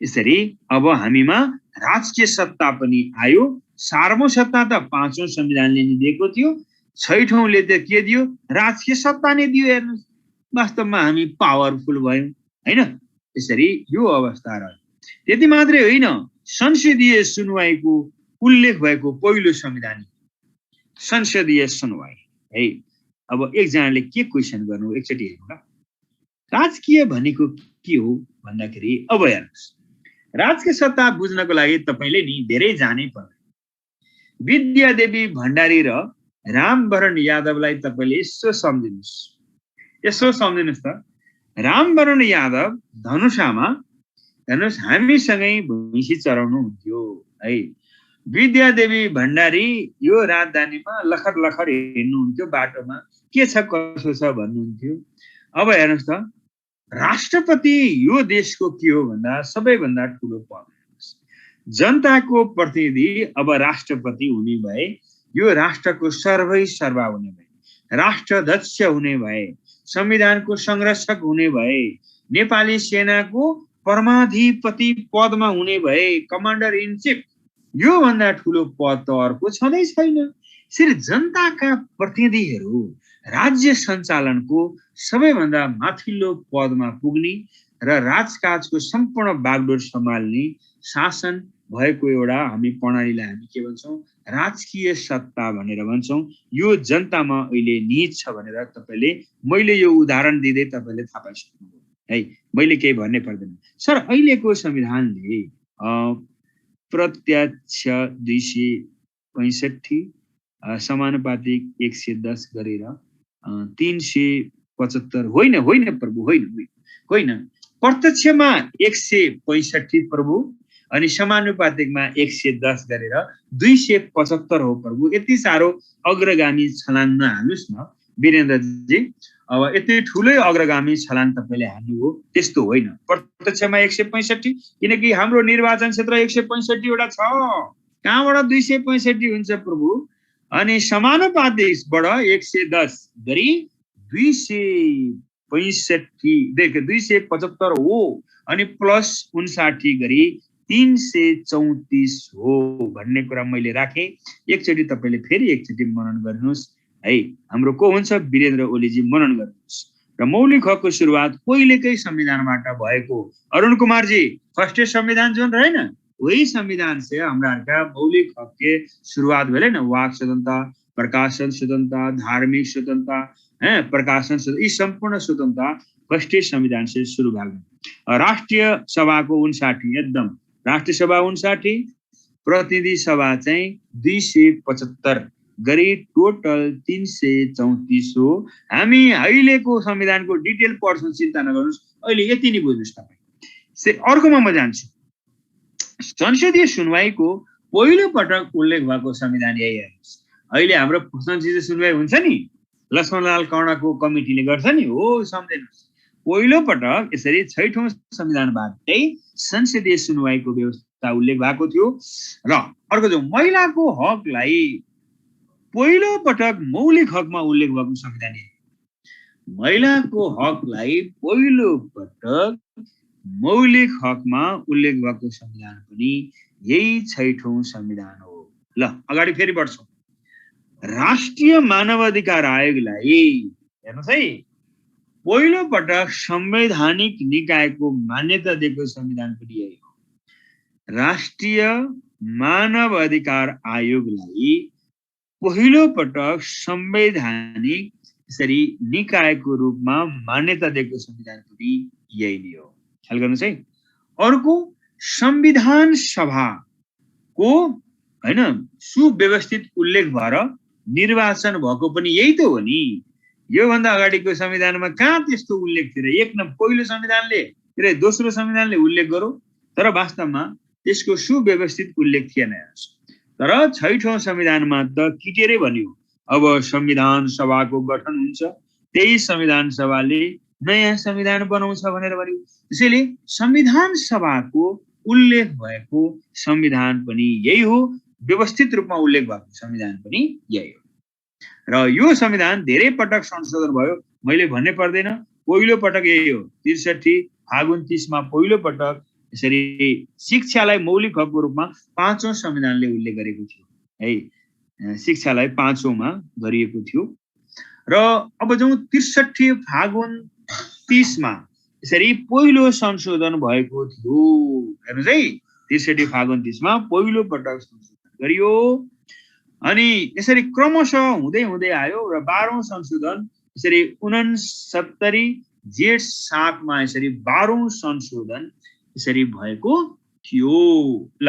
यसरी अब हामीमा राजकीय सत्ता पनि आयो सार्वभौम सत्ता त 5औं संविधानले नि दिएको थियो 6औंले त के दियो राजकीय सत्ता नै दियो हेर्नुस् वास्तवमा हामी पावरफुल भयौं हैन यसरी यो अवस्था रह्यो त्यति मात्रै होइन संसदीय सुनवाईको उल्लेख भएको पहिलो संविधान संसदीय सुनवाई है अब एकजनाले के क्वेशन गर्नु एकचोटी हेरौँ ल राजकीय भनेको के हो भन्दाखेरि अब हेर्नुस् राजकीय सत्ता बुझ्नको लागि तपाईले नि धेरै जानै पर्छ विद्यादेवी भण्डारी र रामवरण यादवलाई तपाईले यसो सम्झिनुस् त रामवरण यादव धनुषामा हेर्नुस् हामीसँगै भैँसी चराउनु हुन्थ्यो है विद्यादेवी भण्डारी यो राजधानीमा लखर लखर हिँड्नुहुन्थ्यो बाटोमा के छ कसो छ भन्नुहुन्थ्यो अब हेर्नुस् त राष्ट्रपति यो देशको के हो भन्दा सबैभन्दा ठुलो पद जनताको प्रतिनिधि अब राष्ट्रपति हुने भए यो राष्ट्रको सर्वै सर्वा हुने भए राष्ट्राध्यक्ष हुने भए संविधानको संरक्षक हुने भए नेपाली सेनाको परमाधिपति पदमा हुने भए कमान्डर इन चिफ यो भन्दा ठुलो पद त अर्को छँदै छैन यसरी जनताका प्रतिनिधिहरू राज्य सञ्चालनको सबैभन्दा माथिल्लो पदमा पुग्ने र राजकाजको सम्पूर्ण बागडोर सम्हाल्ने शासन भएको एउटा हामी प्रणालीलाई हामी के भन्छौं राजकीय सत्ता भनेर भन्छौं यो जनतामा अहिले निहित छ भनेर तपाईले मैले यो उदाहरण दिँदै तपाईले थाहा पाइसक्नुभयो है मैले केही भन्नै पर्दैन सर अहिलेको संविधानले प्रत्यक्ष 265 समानुपातिक 110 गरेर 375 होइन प्रभु होइन प्रत्यक्षमा 165 प्रभु अनि समानुपातिकमा 110 गरेर 275 हो प्रभु यति सारो अग्रगामी छलाङ नहाल्नुस् न वीरेन्द्रजी अब यति ठुलै अग्रगामी छलाङ तपाईले हाल्नु हो त्यस्तो होइन प्रत्यक्षमा 165 किनकि हाम्रो निर्वाचन क्षेत्र 165 वटा छ कहाँबाट 265 हुन्छ प्रभु अनि समानुपातिकबाट 110 गरी 275 हो अनि प्लस 59 गरी 334 हो भन्ने कुरा मैले राखे एकचोटी तपाईले फेरि एकचोटी मनन गर्नुस् है हाम्रो को हुन्छ वीरेन्द्र ओलीजी मनन गर्नुस् र मौलिक हकको सुरुवात पहिलेकै संविधानबाट भएको अरुण कुमारजी फर्स्ट संविधान जुन रहेन वही संविधान से हमारा मौलिक हक के शुरुआत भेले न वाक स्वतंत्रता प्रकाशन स्वतंत्रता धार्मिक स्वतंत्रता प्रकाशन यी सम्पूर्ण स्वतन्त्रता राष्ट्रिय संविधान से शुरू भएको। राष्ट्रिय सभाको 59 एकदम राष्ट्रिय सभा 59 प्रतिनिधि सभा चाहिँ 275 गरी टोटल 334 हो। हामी अहिलेको संविधानको डिटेल पढ्छौँ, चिन्ता नगर्नुहोस्, अहिले यति नै बुझ्नुहोस् तपाईँ। अर्कोमा म जान्छु। संसदीय सुनवाईको पहिलो पटक उल्लेख भएको संविधान यही हेर्नुहोस्। अहिले हाम्रो संसदीय सुनवाई हुन्छ नि, लक्ष्मणलाल कर्णको कमिटीले गर्छ नि, हो सम्झिनुहोस्। पहिलो पटक यसरी 6औं संविधानबाटै संसदीय सुनवाईको व्यवस्था उल्लेख भएको थियो। र अर्को जो महिलाको हकलाई पहिलो पटक मौलिक हकमा उल्लेख भएको संविधान यही। महिलाको हकलाई पहिलो पटक मौलिक हकमा उल्लेख भएको संविधान पनि यही 6औं संविधान हो। ल अगाडि फेरि बढ्छौँ। राष्ट्रिय मानवाधिकार आयोगलाई हेर्नुहोस् है, पहिलो पटक संवैधानिक निकायको मान्यता दिएको संविधान पनि यही हो। राष्ट्रिय मानवाधिकार आयोगलाई पहिलो पटक संवैधानिक यसरी निकायको रूपमा मान्यता दिएको संविधान पनि यही नै हो। ख्याल गर्नुहोस् है। अर्को संविधान सभाको हैन सुव्यवस्थित उल्लेख भएर निर्वाचन भएको पनि यही त हो नि। योभन्दा अगाडिको संविधानमा कहाँ त्यस्तो उल्लेख थियो र? एक न पहिलो संविधानले र दोस्रो संविधानले उल्लेख गरो, तर वास्तवमा त्यसको सुव्यवस्थित उल्लेख थिएन। तर 6औं संविधानमा त किटेरै भनियो अब संविधान सभाको गठन हुन्छ, त्यही संविधान सभाले नयाँ संविधान बनाउँछ भनेर भन्यो। त्यसैले संविधान सभाको उल्लेख भएको संविधान पनि यही हो, व्यवस्थित रूपमा उल्लेख भएको संविधान पनि यही हो। र यो संविधान धेरै पटक संशोधन भयो, मैले भन्नै पर्दैन। पहिलो पटक यही हो 63 फागुन 30 मा पहिलो पटक यसरी शिक्षालाई मौलिक हकको रूपमा 5औं संविधानले उल्लेख गरेको थियो है। शिक्षालाई 5औं मा गरिएको थियो। र अब जाउँ 63 फागुन 30 मा यसरी पहिलो संशोधन भएको थियो। हेर्नुहोस् है, 63 फागुन 30 मा पहिलो पटक संशोधन गरियो। अनि यसरी क्रमशः हुँदै हुँदै आयो र 12औं संशोधन यसरी 69 जेठ 7 मा यसरी 12औं संशोधन यसरी भएको थियो। ल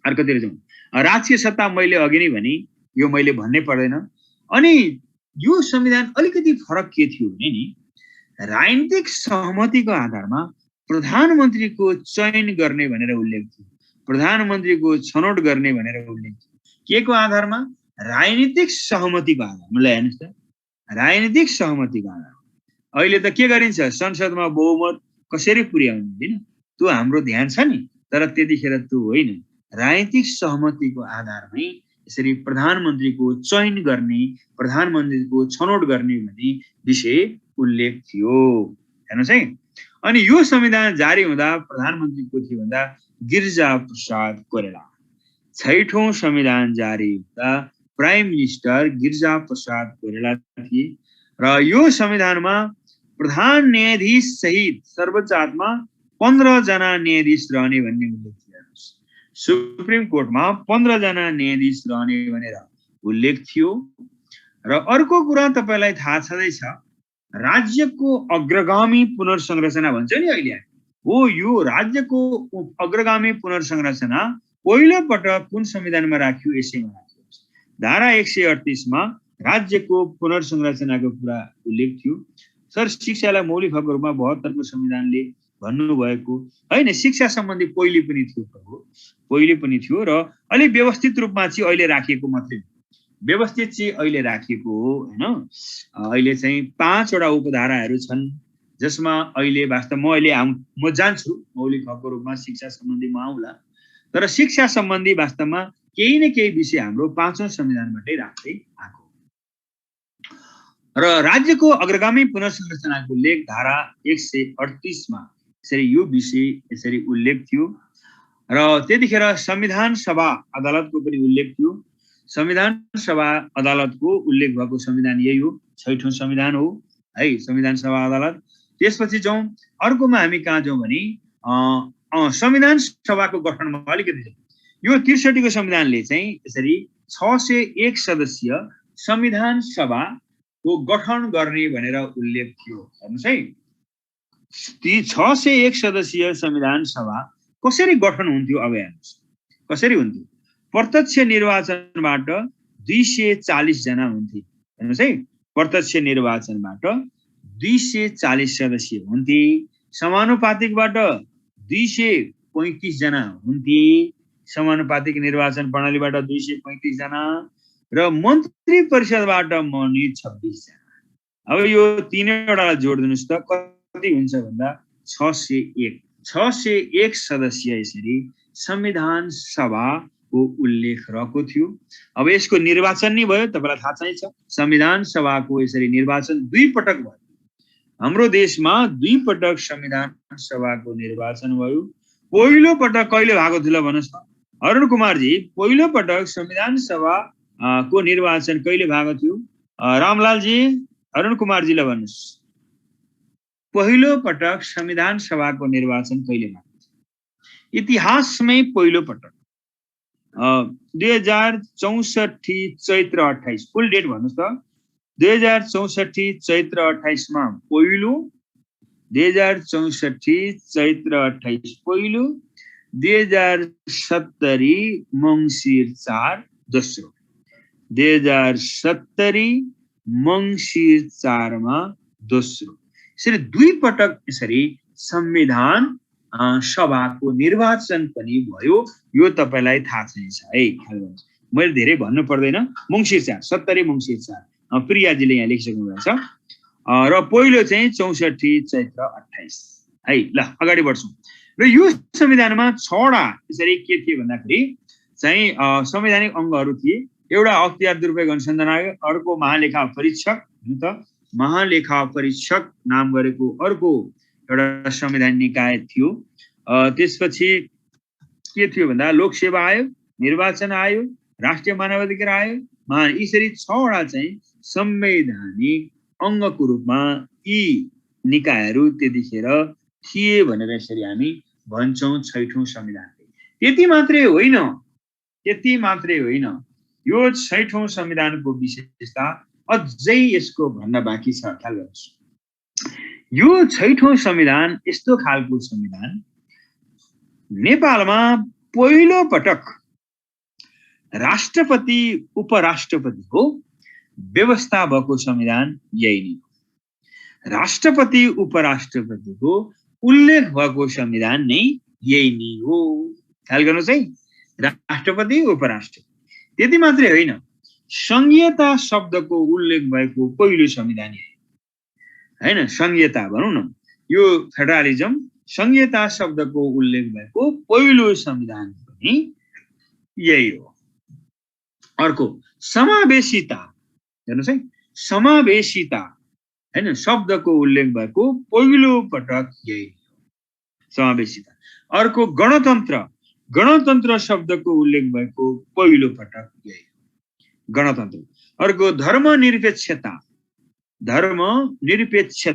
अर्कोतिर जाउँ। राजकीय सत्ता मैले अघि नै भने, यो मैले भन्नै पर्दैन। अनि यो संविधान अलिकति फरक के थियो भने नि, राजनीतिक सहमतिको आधारमा प्रधानमन्त्रीको चयन गर्ने भनेर उल्लेख थियो, प्रधानमन्त्रीको छनौट गर्ने भनेर उल्लेख थियो। के को आधारमा? राजनीतिक सहमतिको आधारमा। ल हेर्नुहोस् त, राजनीतिक सहमतिको आधारमा। अहिले त के गरिन्छ, संसदमा बहुमत कसरी पुर्याउने हैन, त्यो हाम्रो ध्यान छ नि। तर त्यतिखेर त्यो होइन, राजनीतिक सहमतिको आधारमै यसरी प्रधानमन्त्रीको चयन गर्ने, प्रधानमन्त्रीको छनौट गर्ने भन्ने विषय उल्लेख थियो। हेर्नुहोस् है। अनि यो संविधान जारी हुँदा प्रधानमन्त्री को थियो भन्दा गिरिजा प्रसाद कोइराला। 6औं संविधान जारी हुँदा प्राइम मिनिस्टर गिरिजा प्रसाद कोइराला थिए। र यो संविधानमा प्रधान न्यायाधीश सहित सर्वोच्च अदालतमा 15 जना न्यायाधीश रहने भन्ने उल्लेख थियो। सुप्रिम कोर्टमा 15 जना न्यायाधीश रहने भनेर उल्लेख थियो। र अर्को कुरा तपाईलाई थाहा छँदैछ, राज्यको अग्रगामी पुनर्संरचना भन्छ नि अहिले हो। यो राज्यको अग्रगामी पुनर्संरचना पहिलो पटक कुन संविधानमा राखियो? यसैमा राखियो। धारा 138 मा राज्यको पुनर्संरचनाको कुरा उल्लेख थियो। सर शिक्षालाई मौलिक हकको रूपमा 72 को संविधानले भन्नुभएको हैन। शिक्षा सम्बन्धी पहिले पनि थियो प्रभु, पहिले पनि थियो र अलि व्यवस्थित रूपमा चाहिँ अहिले राखिएको मात्रै, व्यवस्थित चाहिँ अहिले राखिएको हो हैन। अहिले चाहिँ 5 वटा उपधाराहरू छन् जसमा अहिले वास्तव म जान्छु मौलिक हकको रूपमा शिक्षा सम्बन्धी म आउँला। तर शिक्षा सम्बन्धी वास्तवमा केही न केही विषय हाम्रो 5औं संविधानबाटै राख्दै आएको। र राज्यको अग्रगामी पुनर्संरचनाको उल्लेख धारा 138 मा यसरी यो विषय यसरी उल्लेख थियो। र त्यतिखेर संविधान सभा अदालतको पनि उल्लेख थियो। संविधान सभा अदालतको उल्लेख भएको संविधान यही हो, 6औं संविधान हो है, संविधान सभा अदालत। त्यसपछि जाउँ अर्कोमा हामी कहाँ जाउँ भने संविधान सभाको गठनमा अलिकति जाउँ। यो 63 को संविधानले चाहिँ यसरी 601 सदस्यीय संविधान सभा को गठन गर्ने भनेर उल्लेख थियो। हेर्नुस् है, ती 601 सदस्यीय संविधान सभा कसरी गठन हुन्थ्यो? अब हेर्नुस् कसरी हुन्थ्यो। प्रत्यक्ष निर्वाचनबाट 240 जना हुन्थे। हेर्नुस् है, प्रत्यक्ष निर्वाचनबाट 240 सदस्य हुन्थे। समानुपातिकबाट 235 जना हुन्थे। समानुपातिक निर्वाचन प्रणालीबाट 235 जना र मन्त्री परिषदबाट मनी 26 जना। अब यो तीनैवटालाई जोड्दिनुस् त कति हुन्छ भन्दा 601 सदस्य यसरी संविधान सभाको उल्लेख रहेको थियो। अब यसको निर्वाचन नै भयो, तपाईलाई थाहा चाहिँ छ संविधान सभाको यसरी निर्वाचन 2 पटक भयो। हाम्रो देशमा 2 पटक संविधान सभाको निर्वाचन भयो। पहिलो पटक कहिले भएको थियो भन्नुस् त अरुण कुमारजी, पहिलो पटक संविधान सभा को निर्वाचन कहिले भएको थियो? रामलालजी, अरुण कुमारजीलाई भन्नुस् पहिलो पटक संविधान सभाको निर्वाचन कहिले भएको थियो? इतिहासमै पहिलो पटक 2064 चैत्र 28। फुल डेट भन्नुस् त 2064 चैत्र 28 मा पहिलो, 2064 चैत्र 28 पहिलो, 2070 मङ्सिर 4 दोस्रो, 2070 मङ्सिर 4 मा दोस्रो। यसरी 2 पटक यसरी संविधान सभाको निर्वाचन पनि भयो। यो तपाईलाई थाहा छ है, ख्याल गर्नुस्। मैले धेरै भन्नु पर्दैन। मङ्सिर 4, 70 मङ्सिर 4 प्रियाजीले यहाँ लेखिसक्नु भएको छ। र पहिलो चाहिँ 64 चैत्र 28 है। ल अगाडि बढ्छौँ। र यो संविधानमा 6वटा यसरी के थिए भन्दाखेरि चाहिँ संवैधानिक अङ्गहरू थिए। एउटा अख्तियार दुरुपयोग अनुसन्धान आयोग, अर्को महालेखा परीक्षक, महालेखा परीक्षक नाम गरेको अर्को एउटा संवैधानिक निकाय थियो। त्यसपछि के थियो भन्दा लोकसेवा आयोग, निर्वाचन आयोग, राष्ट्रिय मानवाधिकार आयोग, यसरी 6वटा चाहिँ संवैधानिक अङ्गको रूपमा यी निकायहरू त्यतिखेर थिए भनेर यसरी हामी भन्छौँ 6औं संविधान। त्यति मात्रै होइन, यो 6औं संविधानको विशेषता अझै यसको भन्न बाँकी छ। ख्याल गर्नुहोस्, यो 6औं संविधान यस्तो खालको संविधान नेपालमा पहिलो पटक राष्ट्रपति उपराष्ट्रपतिको व्यवस्था भएको संविधान यही नै हो। राष्ट्रपति उपराष्ट्रपतिको उल्लेख भएको संविधान नै यही नै हो। ख्याल गर्नुहोस् है, राष्ट्रपति उपराष्ट्रपति। त्यति मात्रै होइन, संघीयता शब्दको उल्लेख भएको पहिलो संविधान यही हैन। संघीयता भनौँ न, यो फेडरलिजम, संघीयता शब्दको उल्लेख भएको पहिलो संविधान पनि यही हो। अर्को समावेशिता, हेर्नुस् है, समावेशिता हैन शब्दको उल्लेख भएको पहिलो पटक यही हो, समावेशिता। अर्को गणतन्त्र, गणतन्त्र शब्दको उल्लेख भएको पहिलो पटक यही हो, गणतन्त्र। अर्को धर्मनिरपेक्षता, धर्मनिरपेक्ष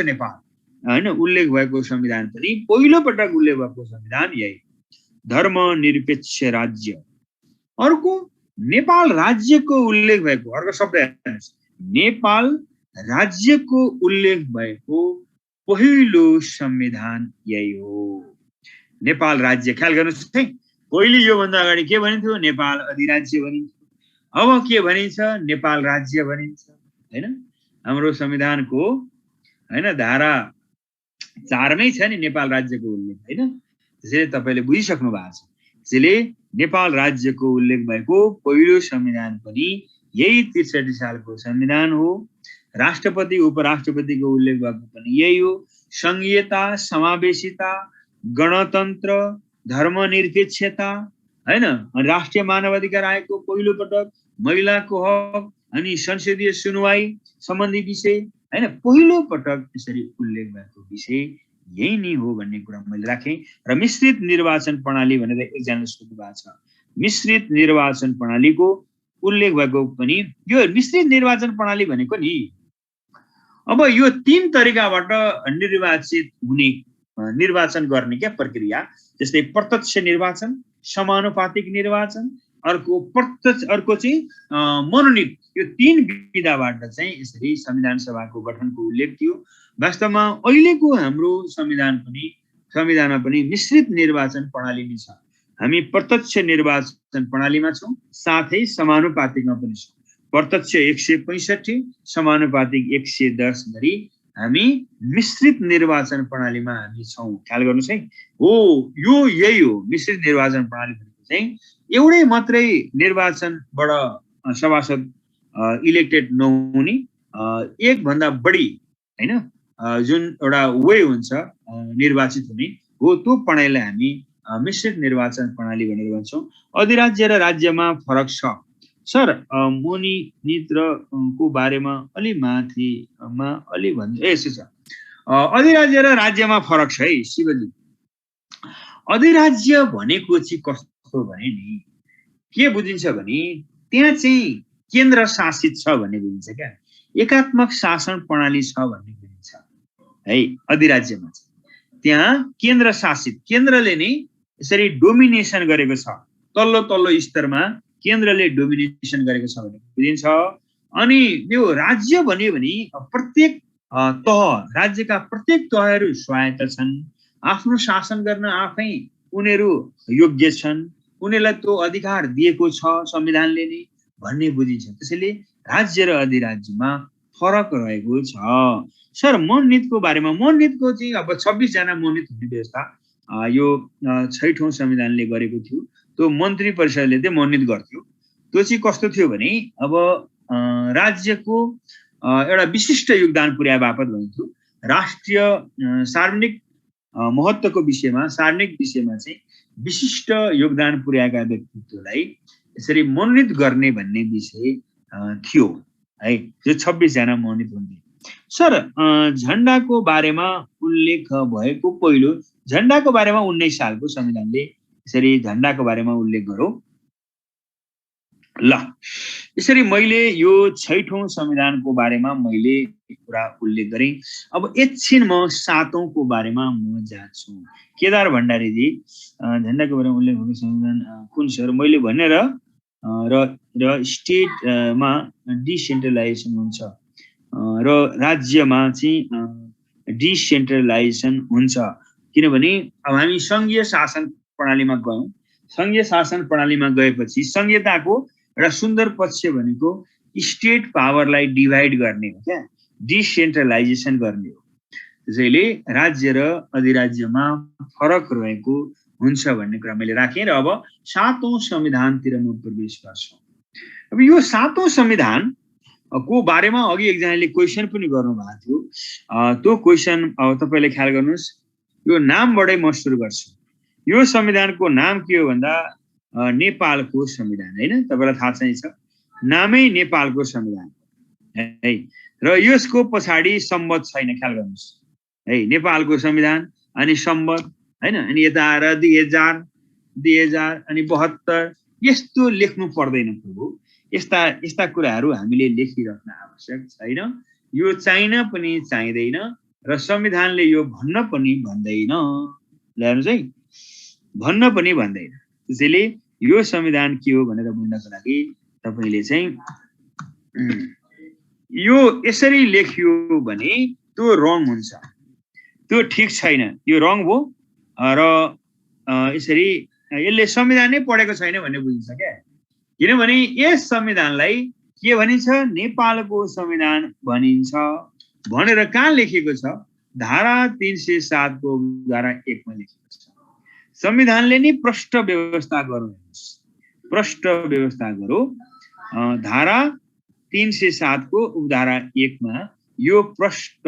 नेपाल हैन उल्लेख भएको संविधान पनि पहिलो पटक उल्लेख भएको संविधान यही, धर्मनिरपेक्ष राज्य। अर्को नेपाल राज्यको उल्लेख भएको, अर्को शब्द हेर्नुस्, नेपाल राज्यको उल्लेख भएको पहिलो संविधान यही हो, नेपाल राज्य। ख्याल गर्नुहोस् है, पहिले योभन्दा अगाडि के भनिन्थ्यो? नेपाल अधिराज्य भनिन्थ्यो। अब के भनिन्छ? नेपाल राज्य भनिन्छ हैन। हाम्रो संविधानको हैन धारा 4 मै छ नि नेपाल राज्यको उल्लेख हैन। त्यसैले तपाईले बुझिसक्नु भएको छ। त्यसैले नेपाल राज्यको उल्लेख भएको पहिलो संविधान पनि यही 63 सालको संविधान हो। राष्ट्रपति उपराष्ट्रपतिको उल्लेख भएको पनि यही हो। संघीयता, समावेशिता, गणतन्त्र, धर्मनिरपेक्षता हैन, राष्ट्रिय मानवाधिकार आयोगको पहिलो पटक, महिलाको हक अनि संसदीय सुनवाई सम्बन्धी विषय हैन पहिलो पटक यसरी उल्लेख भएको विषय यही नै हो भन्ने कुरा मैले राखेँ। र मिश्रित निर्वाचन प्रणाली भनेर एकजनाले सोध्नु भएको छ। मिश्रित निर्वाचन प्रणालीको उल्लेख भएको पनि यो मिश्रित निर्वाचन प्रणाली भनेको नि अब यो 3 तरिकाबाट निर्वाचित हुने निर्वाचन गर्ने क्या प्रक्रिया, जस्तै प्रत्यक्ष निर्वाचन, समानुपातिक निर्वाचन अर्को प्रत्यक्ष, अर्को चाहिँ मनोनित। यो तीन विधाबाट चाहिँ यसरी संविधान सभाको गठनको उल्लेख थियो। वास्तवमा अहिलेको हाम्रो संविधानमा पनि मिश्रित निर्वाचन प्रणाली नै छ। हामी प्रत्यक्ष निर्वाचन प्रणालीमा छौँ, साथै समानुपातिकमा पनि छौँ। प्रत्यक्ष 165, समानुपातिक 110 गरी हामी मिश्रित निर्वाचन प्रणालीमा हामी छौँ। ख्याल गर्नुहोस् है। हो, यही हो मिश्रित निर्वाचन प्रणाली भनेको चाहिँ एउटै मात्रै निर्वाचनबाट सभासद इलेक्टेड नहुने, एक भन्दा बढी हैन जुन एउटा वे हुन्छ निर्वाचित हुने हो, त्यो प्रणालीलाई हामी मिश्रित निर्वाचन प्रणाली भनेर भन्छौँ। अधिराज्य र राज्यमा फरक छ। सर मोनित र को बारेमा अलि माथिमा अलि भन्नु यसो छ। अधिराज्य र राज्यमा फरक छ है शिवजी। अधिराज्य भनेको चाहिँ कस्तो भने नि के बुझिन्छ भने त्यहाँ चाहिँ केन्द्र शासित छ भन्ने बुझिन्छ क्या, एकात्मक शासन प्रणाली छ भन्ने बुझिन्छ है। अधिराज्यमा चाहिँ त्यहाँ केन्द्र शासित, केन्द्रले नै यसरी डोमिनेसन गरेको छ, तल्लो स्तरमा केन्द्रले डोमिनेसन गरेको छ भन्ने बुझिन्छ। अनि यो राज्य भन्यो भने प्रत्येक तह, राज्यका प्रत्येक तहहरू स्वायत्त छन्, आफ्नो शासन गर्न आफै उनीहरू योग्य छन्, उनीहरूलाई त्यो अधिकार दिएको छ संविधानले नै भन्ने बुझिन्छ। त्यसैले राज्य र अधिराज्यमा फरक रहेको छ। सर मनोनितको बारेमा, मनोनितको चाहिँ अब 26 जना मनोनित हुने व्यवस्था यो 6औं संविधानले गरेको थियो। त्यो मन्त्री परिषदले चाहिँ मनोनित गर्थ्यो। त्यो चाहिँ कस्तो थियो भने अब राज्यको एउटा विशिष्ट योगदान पुर्याए बापत भनिन्थ्यो। राष्ट्रिय सार्वजनिक महत्त्वको विषयमा, सार्वजनिक विषयमा चाहिँ विशिष्ट योगदान पुर्याएका व्यक्तित्वलाई यसरी मनोनित गर्ने भन्ने विषय थियो है। जो 26 जना मनोनित हुन्थे। सर झण्डाको बारेमा उल्लेख भएको पहिलो, झण्डाको बारेमा 19 सालको संविधानले यसरी झण्डाको बारेमा उल्लेख गरौँ ल। यसरी मैले यो 6औं संविधानको बारेमा मैले कुरा उल्लेख गरेँ। अब एकछिन म 7औंको बारेमा म जान्छु। केदार भण्डारीजी झण्डाको बारेमा उल्लेख भएको संविधान कुन सर? मैले भनेर र स्टेटमा डिसेन्ट्रलाइजेसन हुन्छ र राज्यमा चाहिँ डिसेन्ट्रलाइजेसन हुन्छ। किनभने अब हामी सङ्घीय शासन प्रणालीमा गयौँ। सङ्घीय शासन प्रणालीमा गएपछि संहिताको एउटा सुन्दर पक्ष भनेको स्टेट पावरलाई डिभाइड गर्ने हो क्या, डिसेन्ट्रलाइजेसन गर्ने हो। त्यसैले राज्य र अधिराज्यमा फरक रहेको हुन्छ भन्ने कुरा मैले राखेँ। र अब 7औं संविधानतिर म प्रवेश गर्छु। अब यो 7औं संविधान को बारेमा अघि एकजनाले क्वेसन पनि गर्नुभएको थियो। त्यो क्वेसन अब तपाईँले ख्याल गर्नुहोस्। यो नामबाटै म सुरु गर्छु। यो संविधानको नाम के हो भन्दा नेपालको संविधान हैन, तपाईलाई थाहा चाहिँ छ, नामै नेपालको संविधान है। र यसको पछाडि सम्बत छैन, ख्याल गर्नुहोस् है। नेपालको संविधान अनि सम्बत हैन, अनि यता आएर 2000 अनि 72 यस्तो लेख्नु पर्दैन प्रभु। यस्ता कुराहरू हामीले लेखिराख्न आवश्यक छैन। यो चाहिन पनि चाहिँदैन र संविधानले यो भन्न पनि भन्दैन। हेर्नुहोस् है, भन्न पनि भन्दैन। त्यसैले यो संविधान के हो भनेर बुझ्नको लागि तपाईले चाहिँ यो यसरी लेखियो भने त्यो रङ हुन्छ, त्यो ठिक छैन, यो रङ हो। र यसरी यसले संविधानै पढेको छैन भन्ने बुझिन्छ क्या। किनभने यस संविधानलाई के भनिन्छ? नेपालको संविधान भनिन्छ भनेर कहाँ लेखिएको छ? धारा 307 को धारा 1 मा लेखिएको छ। संविधानले नि प्रष्ट व्यवस्था गरौँ, प्रष्ट व्यवस्था गरौँ। धारा 307 को उपधारा 1 मा यो प्रष्ट,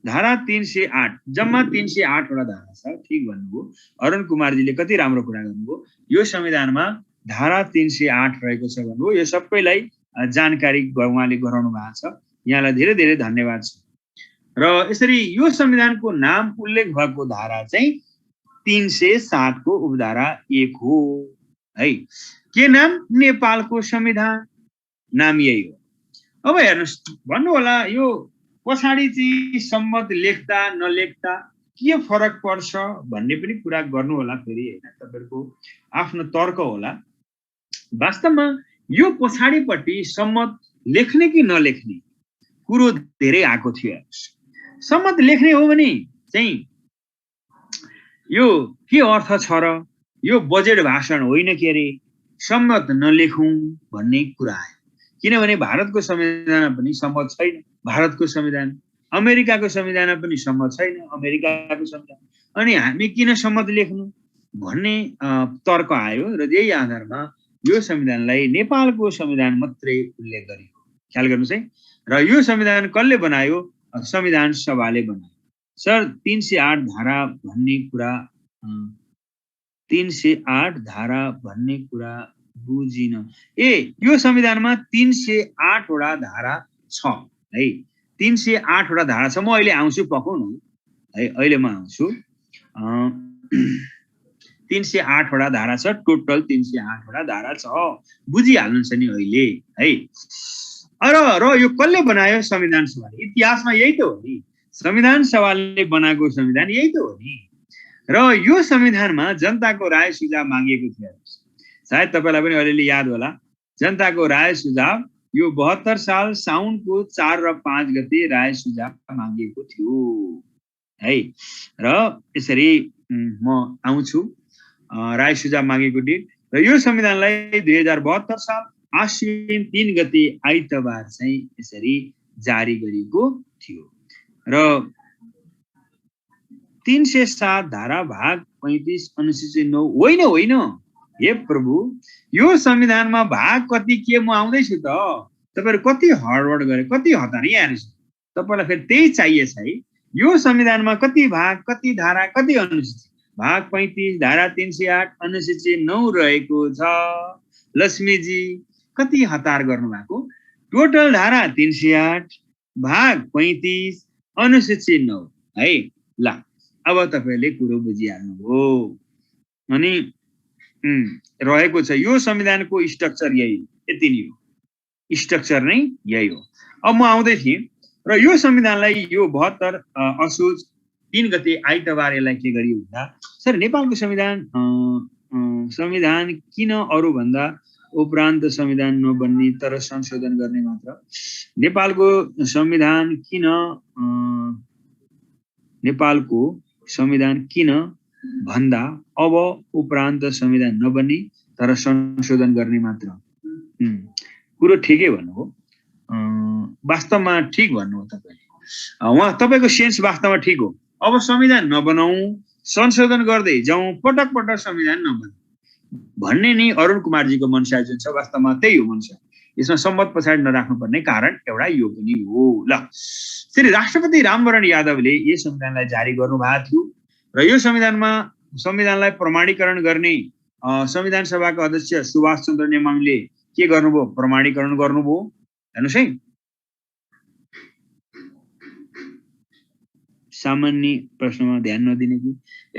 धारा 308, जम्मा 308 वटा धारा छ। ठिक भन्नुभयो अरुण कुमारजीले, कति राम्रो कुरा गर्नुभयो। यो संविधानमा धारा 308 रहेको छ भन्नुभयो। यो सबैलाई जानकारी उहाँले गराउनु भएको छ। यहाँलाई धेरै धेरै धन्यवाद छ। र यसरी यो संविधानको नाम उल्लेख भएको धारा चाहिँ 307 को उपधारा 1 हो है। के नाम? नेपालको संविधान, नाम यही हो। अब हेर्नुस्, भन्नु होला यो पछाडि चाहिँ सम्मत लेख्दा नलेख्दा के फरक पर्छ भन्ने पनि कुरा गर्नु होला। फेरि हैन, तपाईहरुको आफ्नो तर्क होला। वास्तवमा यो पछाडिपट्टि सम्मत लेख्ने कि नलेख्ने कुरो धेरै आएको थियो। सम्मत लेख्ने हो भने चाहिँ यो के अर्थ छ र, यो बजेट भाषण होइन के अरे, सम्मत नलेखौं भन्ने कुरा आयो। किनभने भारतको संविधानमा पनि सम्मत छैन, भारतको संविधान, अमेरिकाको संविधानमा पनि सम्मत छैन, अमेरिकाको संविधान, अनि हामी किन सम्मत लेख्नु भन्ने तर्क आयो र यही आधारमा यो संविधानलाई नेपालको संविधान मात्रै उल्लेख गरियो। ख्याल गर्नुस् है। र यो संविधान कसले बनायो? संविधान सभाले बनायो। सर 308 धारा भन्ने कुरा 308 धारा भन्ने कुरा बुझिन। यो संविधानमा 308 वटा धारा छ है, 308 वटा धारा छ। म अहिले आउँछु, पकाउनु है, अहिले म आउँछु। 308 वटा धारा छ, टोटल 308 वटा धारा छ, बुझिहाल्नुहुन्छ नि अहिले है। र यो कसले बनायो? संविधान सभाले। इतिहासमा यही त हो नि, संविधान सभाले बनाएको संविधान यही त हो नि। र यो संविधानमा जनताको राय सुझाव मागिएको थियो। सायद तपाईलाई पनि अलिअलि याद होला, जनताको राय सुझाव यो 72 साल साउनको 4 र 5 गते राय सुझाव मागिएको थियो है। र यसरी म आउँछु राय सुझाव मागेको डेट। र यो संविधानलाई 2072 साल आश्विन 3 गते आइतबार चाहिँ यसरी जारी गरिएको थियो। र 307 धारा भाग 35 अनुसूची 9 होइन होइन, हे प्रभु, यो संविधानमा भाग कति के म आउँदैछु त। तपाईहरु कति हडबड गरे, कति हतारी आएछ। तपाईलाई फेरि त्यही चाहिएछ है। यो संविधानमा कति भाग, कति धारा, कति अनुसूची? भाग 35 धारा 308 अनुसूची 9 रहेको छ। लक्ष्मीजी कति हतार गर्नु भएको। टोटल धारा 308 भाग 35 अनुसूची 9 है। ल अब तपाईले कुरो बुझिहाल्नुभयो। अनि रहेको छ यो संविधानको स्ट्रक्चर यही, यति नै हो, स्ट्रक्चर नै यही हो। अब म आउँदै थिएँ र यो संविधानलाई यो 72 असोज 3 गते आइतबार यसलाई के गरियो भन्दा, सर नेपालको संविधान किन अरु भन्दा उपरान्त संविधान नबन्ने तर संशोधन गर्ने मात्र? नेपालको संविधान किन भन्दा अब उपरान्त संविधान नबन्ने तर संशोधन गर्ने मात्र? कुरो ठिकै भन्नुभयो, वास्तवमा ठिक भन्नुभयो तपाईले। उहाँ तपाईको सेन्स वास्तवमा ठिक हो। अब संविधान नबनाऊ, संशोधन गर्दै जाउँ, पटक पटक संविधान नबन्ने भन्ने नि अरुण कुमारजीको मनसा जुन छ वास्तवमा त्यही हो मनसा। यसमा सम्मत पछाडि नराख्नुपर्ने कारण एउटा यो पनि हो। ल श्री राष्ट्रपति रामवरण यादवले यो संविधानलाई जारी गर्नुभएको थियो र यो संविधानलाई प्रमाणीकरण गर्ने संविधान सभाका अध्यक्ष सुभाष चन्द्र नेमाङले के गर्नुभयो? प्रमाणीकरण गर्नुभयो। हेर्नुस् है, सामान्य प्रश्नमा ध्यान नदिने कि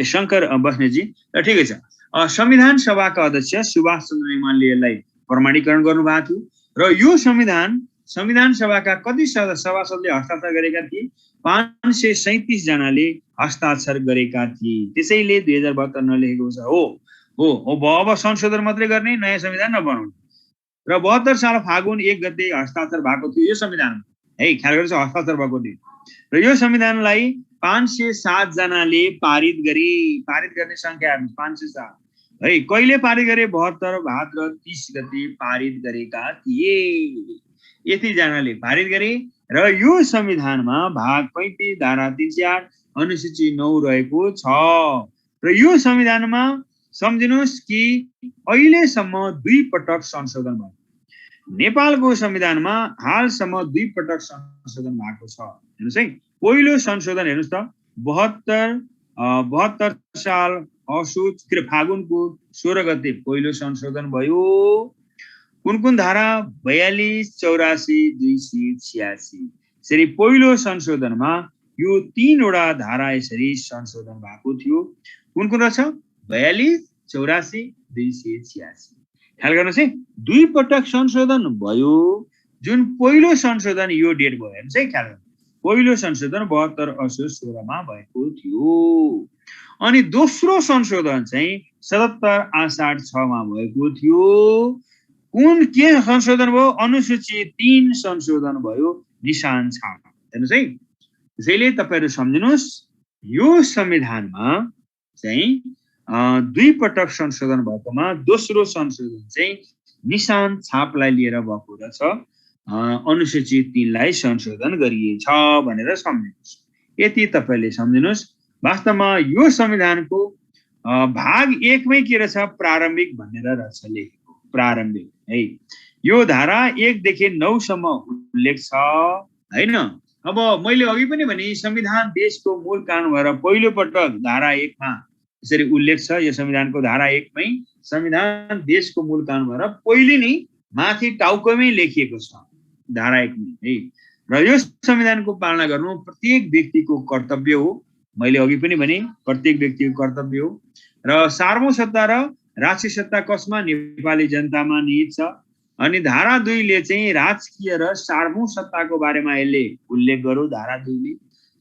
शंकर बस्नेतजी, र ठिकै छ। संविधान सभाका अध्यक्ष सुभाष चन्द्र नेमाङले यसलाई प्रमाणीकरण गर्नुभएको थियो र यो संविधान सभाका कति सभासदले हस्ताक्षर गरेका थिए? 537 जनाले हस्ताक्षर गरेका थिए। त्यसैले 2072 नलेखेको छ। अब संशोधन मात्रै गर्ने, नयाँ संविधान नबनाउने। र 72 साल फागुन 1 गते हस्ताक्षर भएको थियो यो संविधान है। ख्याल गर्नुहोस्, हस्ताक्षर भएको थियो। र यो संविधानलाई 507 जनाले पारित गरे। पारित गर्ने संख्या 507 है। कहिले पारित गरे? 72 भाद्र 30 गते पारित गरेका थिए। यति जनाले पारित गरे र यो संविधानमा भाग 35 धारा 308 अनुसूची 9 रहेको छ। र यो संविधानमा सम्झिनुस् कि अहिलेसम्म 2 पटक संशोधन भयो। नेपालको संविधानमा हालसम्म 2 पटक संशोधन भएको छ। हेर्नुस् है, पहिलो संशोधन हेर्नुस् त 72 साल असोज फागुनको 16 गते पहिलो संशोधन भयो। कुन धारा? 42, 84, 286। यसरी पहिलो संशोधनमा यो 3 वटा धारा यसरी संशोधन भएको थियो। कुन रहेछ? 42, 84, 286। ख्याल गर्नुहोस् है, 2 पटक संशोधन भयो। जुन पहिलो संशोधन यो डेट भयो। हेर्नुहोस् है, ख्याल गर्नुहोस्, पहिलो संशोधन 72 असोज 16 मा भएको थियो। अनि दोस्रो संशोधन चाहिँ 77 आषाढ 6 मा भएको थियो कुन के संशोधन भयो? अनुसूची 3 संशोधन भयो, निशान छाप। हेर्नुस् है, त्यसैले तपाईहरु सम्झिनुस् यो संविधानमा चाहिँ 2 पटक संशोधन भएकोमा दोस्रो संशोधन चाहिँ निशान छापलाई लिएर भएको रहेछ। अनुसूची 3 लाई संशोधन गरिएछ भनेर सम्झिनुस्। यति तपाईले सम्झिनुस्। वास्तवमा यो संविधानको भाग 1 मै के रहेछ? प्रारम्भिक भनेर रहेछ लेखेको, प्रारम्भिक है। यो धारा 1 देखि 9 सम्म उल्लेख छ हैन। अब मैले अघि पनि भने संविधान देशको मूल कानुन भएर पहिलो पटक धारा 1 मा यसरी उल्लेख छ। यो संविधानको धारा 1 मै संविधान देशको मूल कानुन भएर पहिले नै माथि टाउकोमै लेखिएको छ धारा 1 मै है। र यो संविधानको पालना गर्नु प्रत्येक व्यक्तिको कर्तव्य हो। मैले अघि पनि भने प्रत्येक व्यक्तिको कर्तव्य हो। र सार्वभौम सत्ता र राष्ट्रिय सत्ता कसमा? नेपाली जनतामा निहित छ। अनि धारा 2 ले चाहिँ राजकीय र सार्वभौम सत्ताको बारेमा यसले उल्लेख गर्यो। धारा 2 ले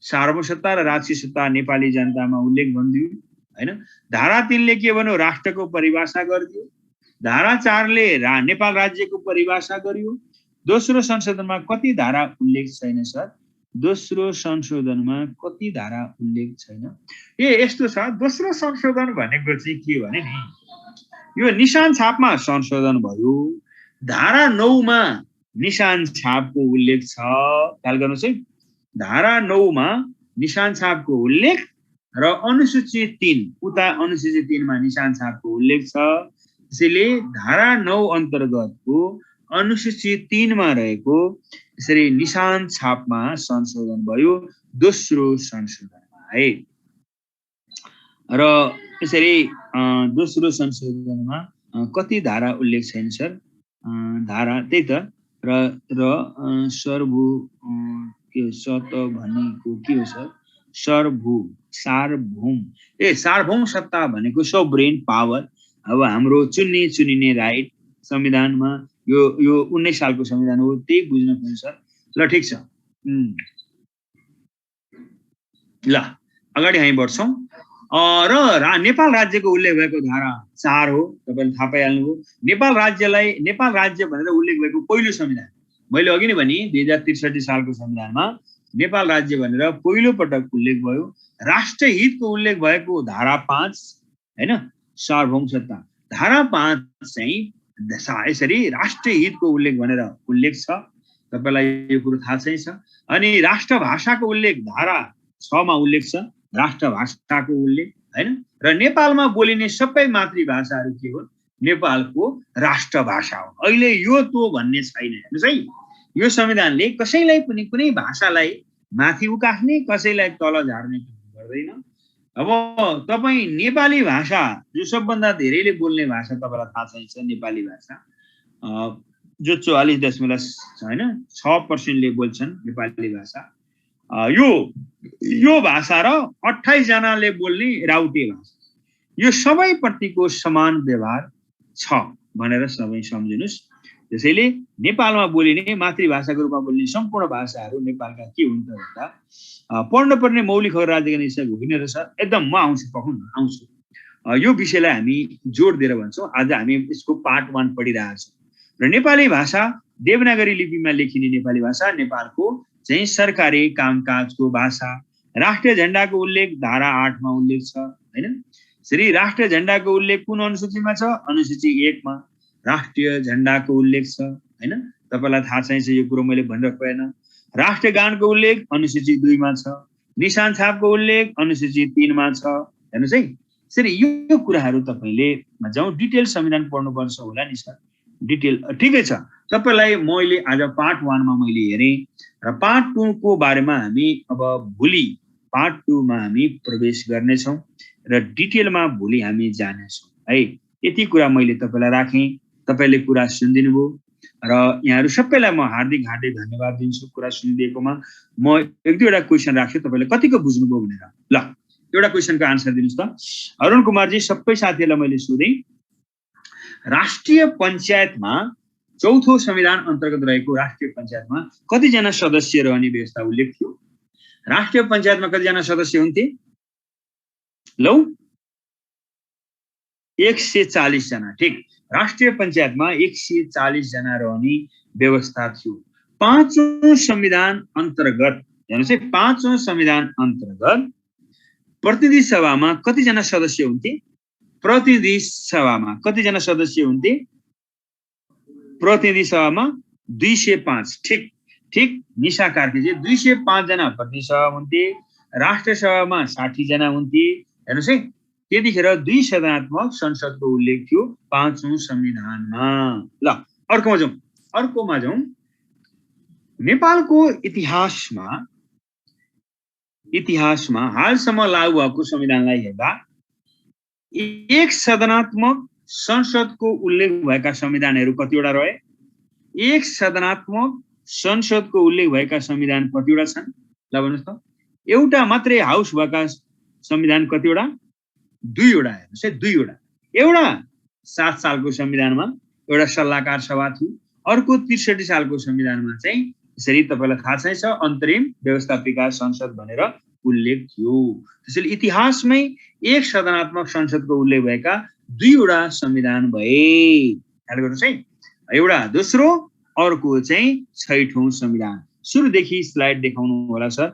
सार्वभौम सत्ता र राष्ट्रिय सत्ता नेपाली जनतामा उल्लेख भन्दियो हैन। धारा 3 ले के भन्यो? राष्ट्रको परिभाषा गरिदियो। धारा 4 ले नेपाल राज्यको परिभाषा गरियो। दोस्रो संशोधनमा कति धारा उल्लेख छैन सर? दोस्रो संशोधनमा कति धारा उल्लेख छैन? यस्तो छ, दोस्रो संशोधन भनेको चाहिँ के भने नि, यो निशान छापमा संशोधन भयो। धारा 9 मा निशान छापको उल्लेख छ। ख्याल गर्नुस् है, धारा 9 मा निशान छापको उल्लेख र अनुसूची 3 उता अनुसूची 3 मा निशान छापको उल्लेख छ। त्यसैले धारा 9 अन्तर्गतको अनुसूची 3 मा रहेको यसरी निशान छापमा संशोधन भयो, दोस्रो संशोधनमा है। र यसरी दोस्रो संशोधनमा कति धारा उल्लेख छैन सर? धारा त्यही त र सर्वभू के सत भनेको के हो सर? सार्वभौम सार्वभौम सत्ता भनेको सोभरेन पावर। अब हाम्रो चुनिने राइट संविधानमा यो 19 सालको संविधान हो, त्यही बुझ्न पर्छ सर। ल ठीक छ, ल अगाडि हामी बढ्छौं। र नेपाल राज्यको उल्लेख भएको धारा 4 हो, तपाईले थाहा पाइहाल्नुभयो। नेपाल राज्य भनेर उल्लेख भएको पहिलो संविधान मैले अघि नै भने 2063 सालको संविधानमा नेपाल राज्य भनेर पहिलो पटक उल्लेख भयो। राष्ट्र हितको उल्लेख भएको धारा 5 हैन, सार्वभौम सत्ता। धारा 5 चाहिँ यसरी राष्ट्र हितको उल्लेख भनेर उल्लेख छ, तपाईलाई यो कुरो थाहा छ। अनि राष्ट्र भाषाको उल्लेख धारा 6 मा उल्लेख छ, राष्ट्र भाषाको उल्लेख हैन। र नेपालमा बोलिने सबै मातृभाषाहरू के हो? नेपालको राष्ट्र भाषा हो। अहिले यो तो भन्ने छैन। हेर्नुस् है, यो संविधानले कसैलाई पनि कुनै भाषालाई माथि उकास्ने, कसैलाई तल झार्ने गर्दैन। अब तपाई नेपाली भाषा जो सबभन्दा धेरैले बोल्ने भाषा तपाईलाई थाहा छ, नेपाली भाषा जो 44.6% ले बोल्छन् नेपाली भाषा। यो भाषा र 28 जनाले बोल्ने राउटे भाषा, यो सबै प्रतिको समान व्यवहार छ भनेर सबै सम्झिनुस्। त्यसैले नेपालमा बोलिने मातृभाषाको रूपमा बोल्ने सम्पूर्ण भाषाहरू नेपालका के हुन् त भन्दा पढ्न पर्ने मौलिक हक राज्यका निश्चय होइन रहेछ। एकदम म आउँछु यो विषयलाई हामी जोड दिएर भन्छौँ। आज हामी यसको पार्ट 1 पढिरहेछौँ। र नेपाली भाषा देवनागरी लिपिमा लेखिने नेपाली भाषा नेपालको चाहिँ सरकारी कामकाजको भाषा। राष्ट्रिय झण्डाको उल्लेख धारा 8 मा उल्लेख छ हैन। श्री राष्ट्रिय झण्डाको उल्लेख कुन अनुसूचीमा छ? अनुसूची 1 मा राष्ट्रिय झण्डाको उल्लेख छ हैन। तपाईलाई थाहा छैन यो कुरो, मैले भनिरहेको हैन। राष्ट्रिय गानको उल्लेख अनुसूची 2 मा छ। निशान छापको उल्लेख अनुसूची 3 मा छ। हेर्नुस् है, यसरी यो कुराहरू तपाईले जाउँ डिटेल संविधान पढ्नुपर्छ होला नि सर, डिटेल ठिकै छ। तपाईलाई मैले आज पार्ट 1 मा मैले हेरेँ र पार्ट 2 को बारेमा हामी अब भोलि पार्ट 2 मा हामी प्रवेश गर्नेछौँ र डिटेलमा भोलि हामी जानेछौँ है। यति कुरा मैले तपाईलाई राखेँ, तपाईले कुरा सुनिदिनुभयो र यहाँहरु सबैलाई म हार्दिक धन्यवाद दिन्छु कुरा सुनिदिएकोमा। म एक दुईवटा क्वेशन राख्छु, तपाईले कतिको बुझ्नुभयो भनेर। ल एउटा क्वेशनको आन्सर दिनुस् त। अरुण कुमारजी, सबै साथीहरुलाई मैले सोधेँ, राष्ट्रिय पञ्चायतमा चौथो संविधान अन्तर्गत रहेको राष्ट्रिय पञ्चायतमा कतिजना सदस्य रहने व्यवस्था उल्लेख थियो? राष्ट्रिय पञ्चायतमा कतिजना सदस्य हुन्थे? लौ 140 जना। ठीक, राष्ट्रिय पञ्चायतमा 140 जना रहने व्यवस्था थियो। पाँचौं संविधान अन्तर्गत हेर्नुस् है, पाँचौं संविधान अन्तर्गत प्रतिनिधि सभामा कतिजना सदस्य हुन्थे? प्रतिनिधि सभामा कतिजना सदस्य हुन्थे? प्रतिनिधि सभामा 205। ठिक ठिक निशा कार्कीजी, 205 जना प्रतिनिधि सभा हुन्थे। राष्ट्र सभामा 60 जना हुन्थे। हेर्नुस् है, त्यतिखेर द्विसदनात्मक संसदको उल्लेख थियो पाँचौं संविधानमा। ल अर्कोमा जाउँ। नेपालको इतिहासमा हालसम्म लागू भएको संविधानलाई हेर्दा एक सदनात्मक संसदको उल्लेख भएका संविधानहरू कतिवटा रहे? एक सदनात्मक संसदको उल्लेख भएका संविधान कतिवटा छन्? ल भन्नुस् त। एउटा मात्रै हाउस भएका संविधान कतिवटा? 2 वटा। हेर्नुस् है, 2 वटा। एउटा 7 सालको संविधानमा एउटा सल्लाहकार सभा थियो। अर्को 63 सालको संविधानमा चाहिँ यसरी तपाईलाई थाहा छ अन्तरिम व्यवस्थापिका संसद भनेर उल्लेख थियो। त्यसैले इतिहासमै एक सदनात्मक संसदको उल्लेख भएका 2 वटा संविधान भए। ख्याल गर्नुस् है। एउटा दोस्रो, अर्को चाहिँ 6ठौं संविधान। सुरुदेखि स्लाइड देखाउनु होला सर।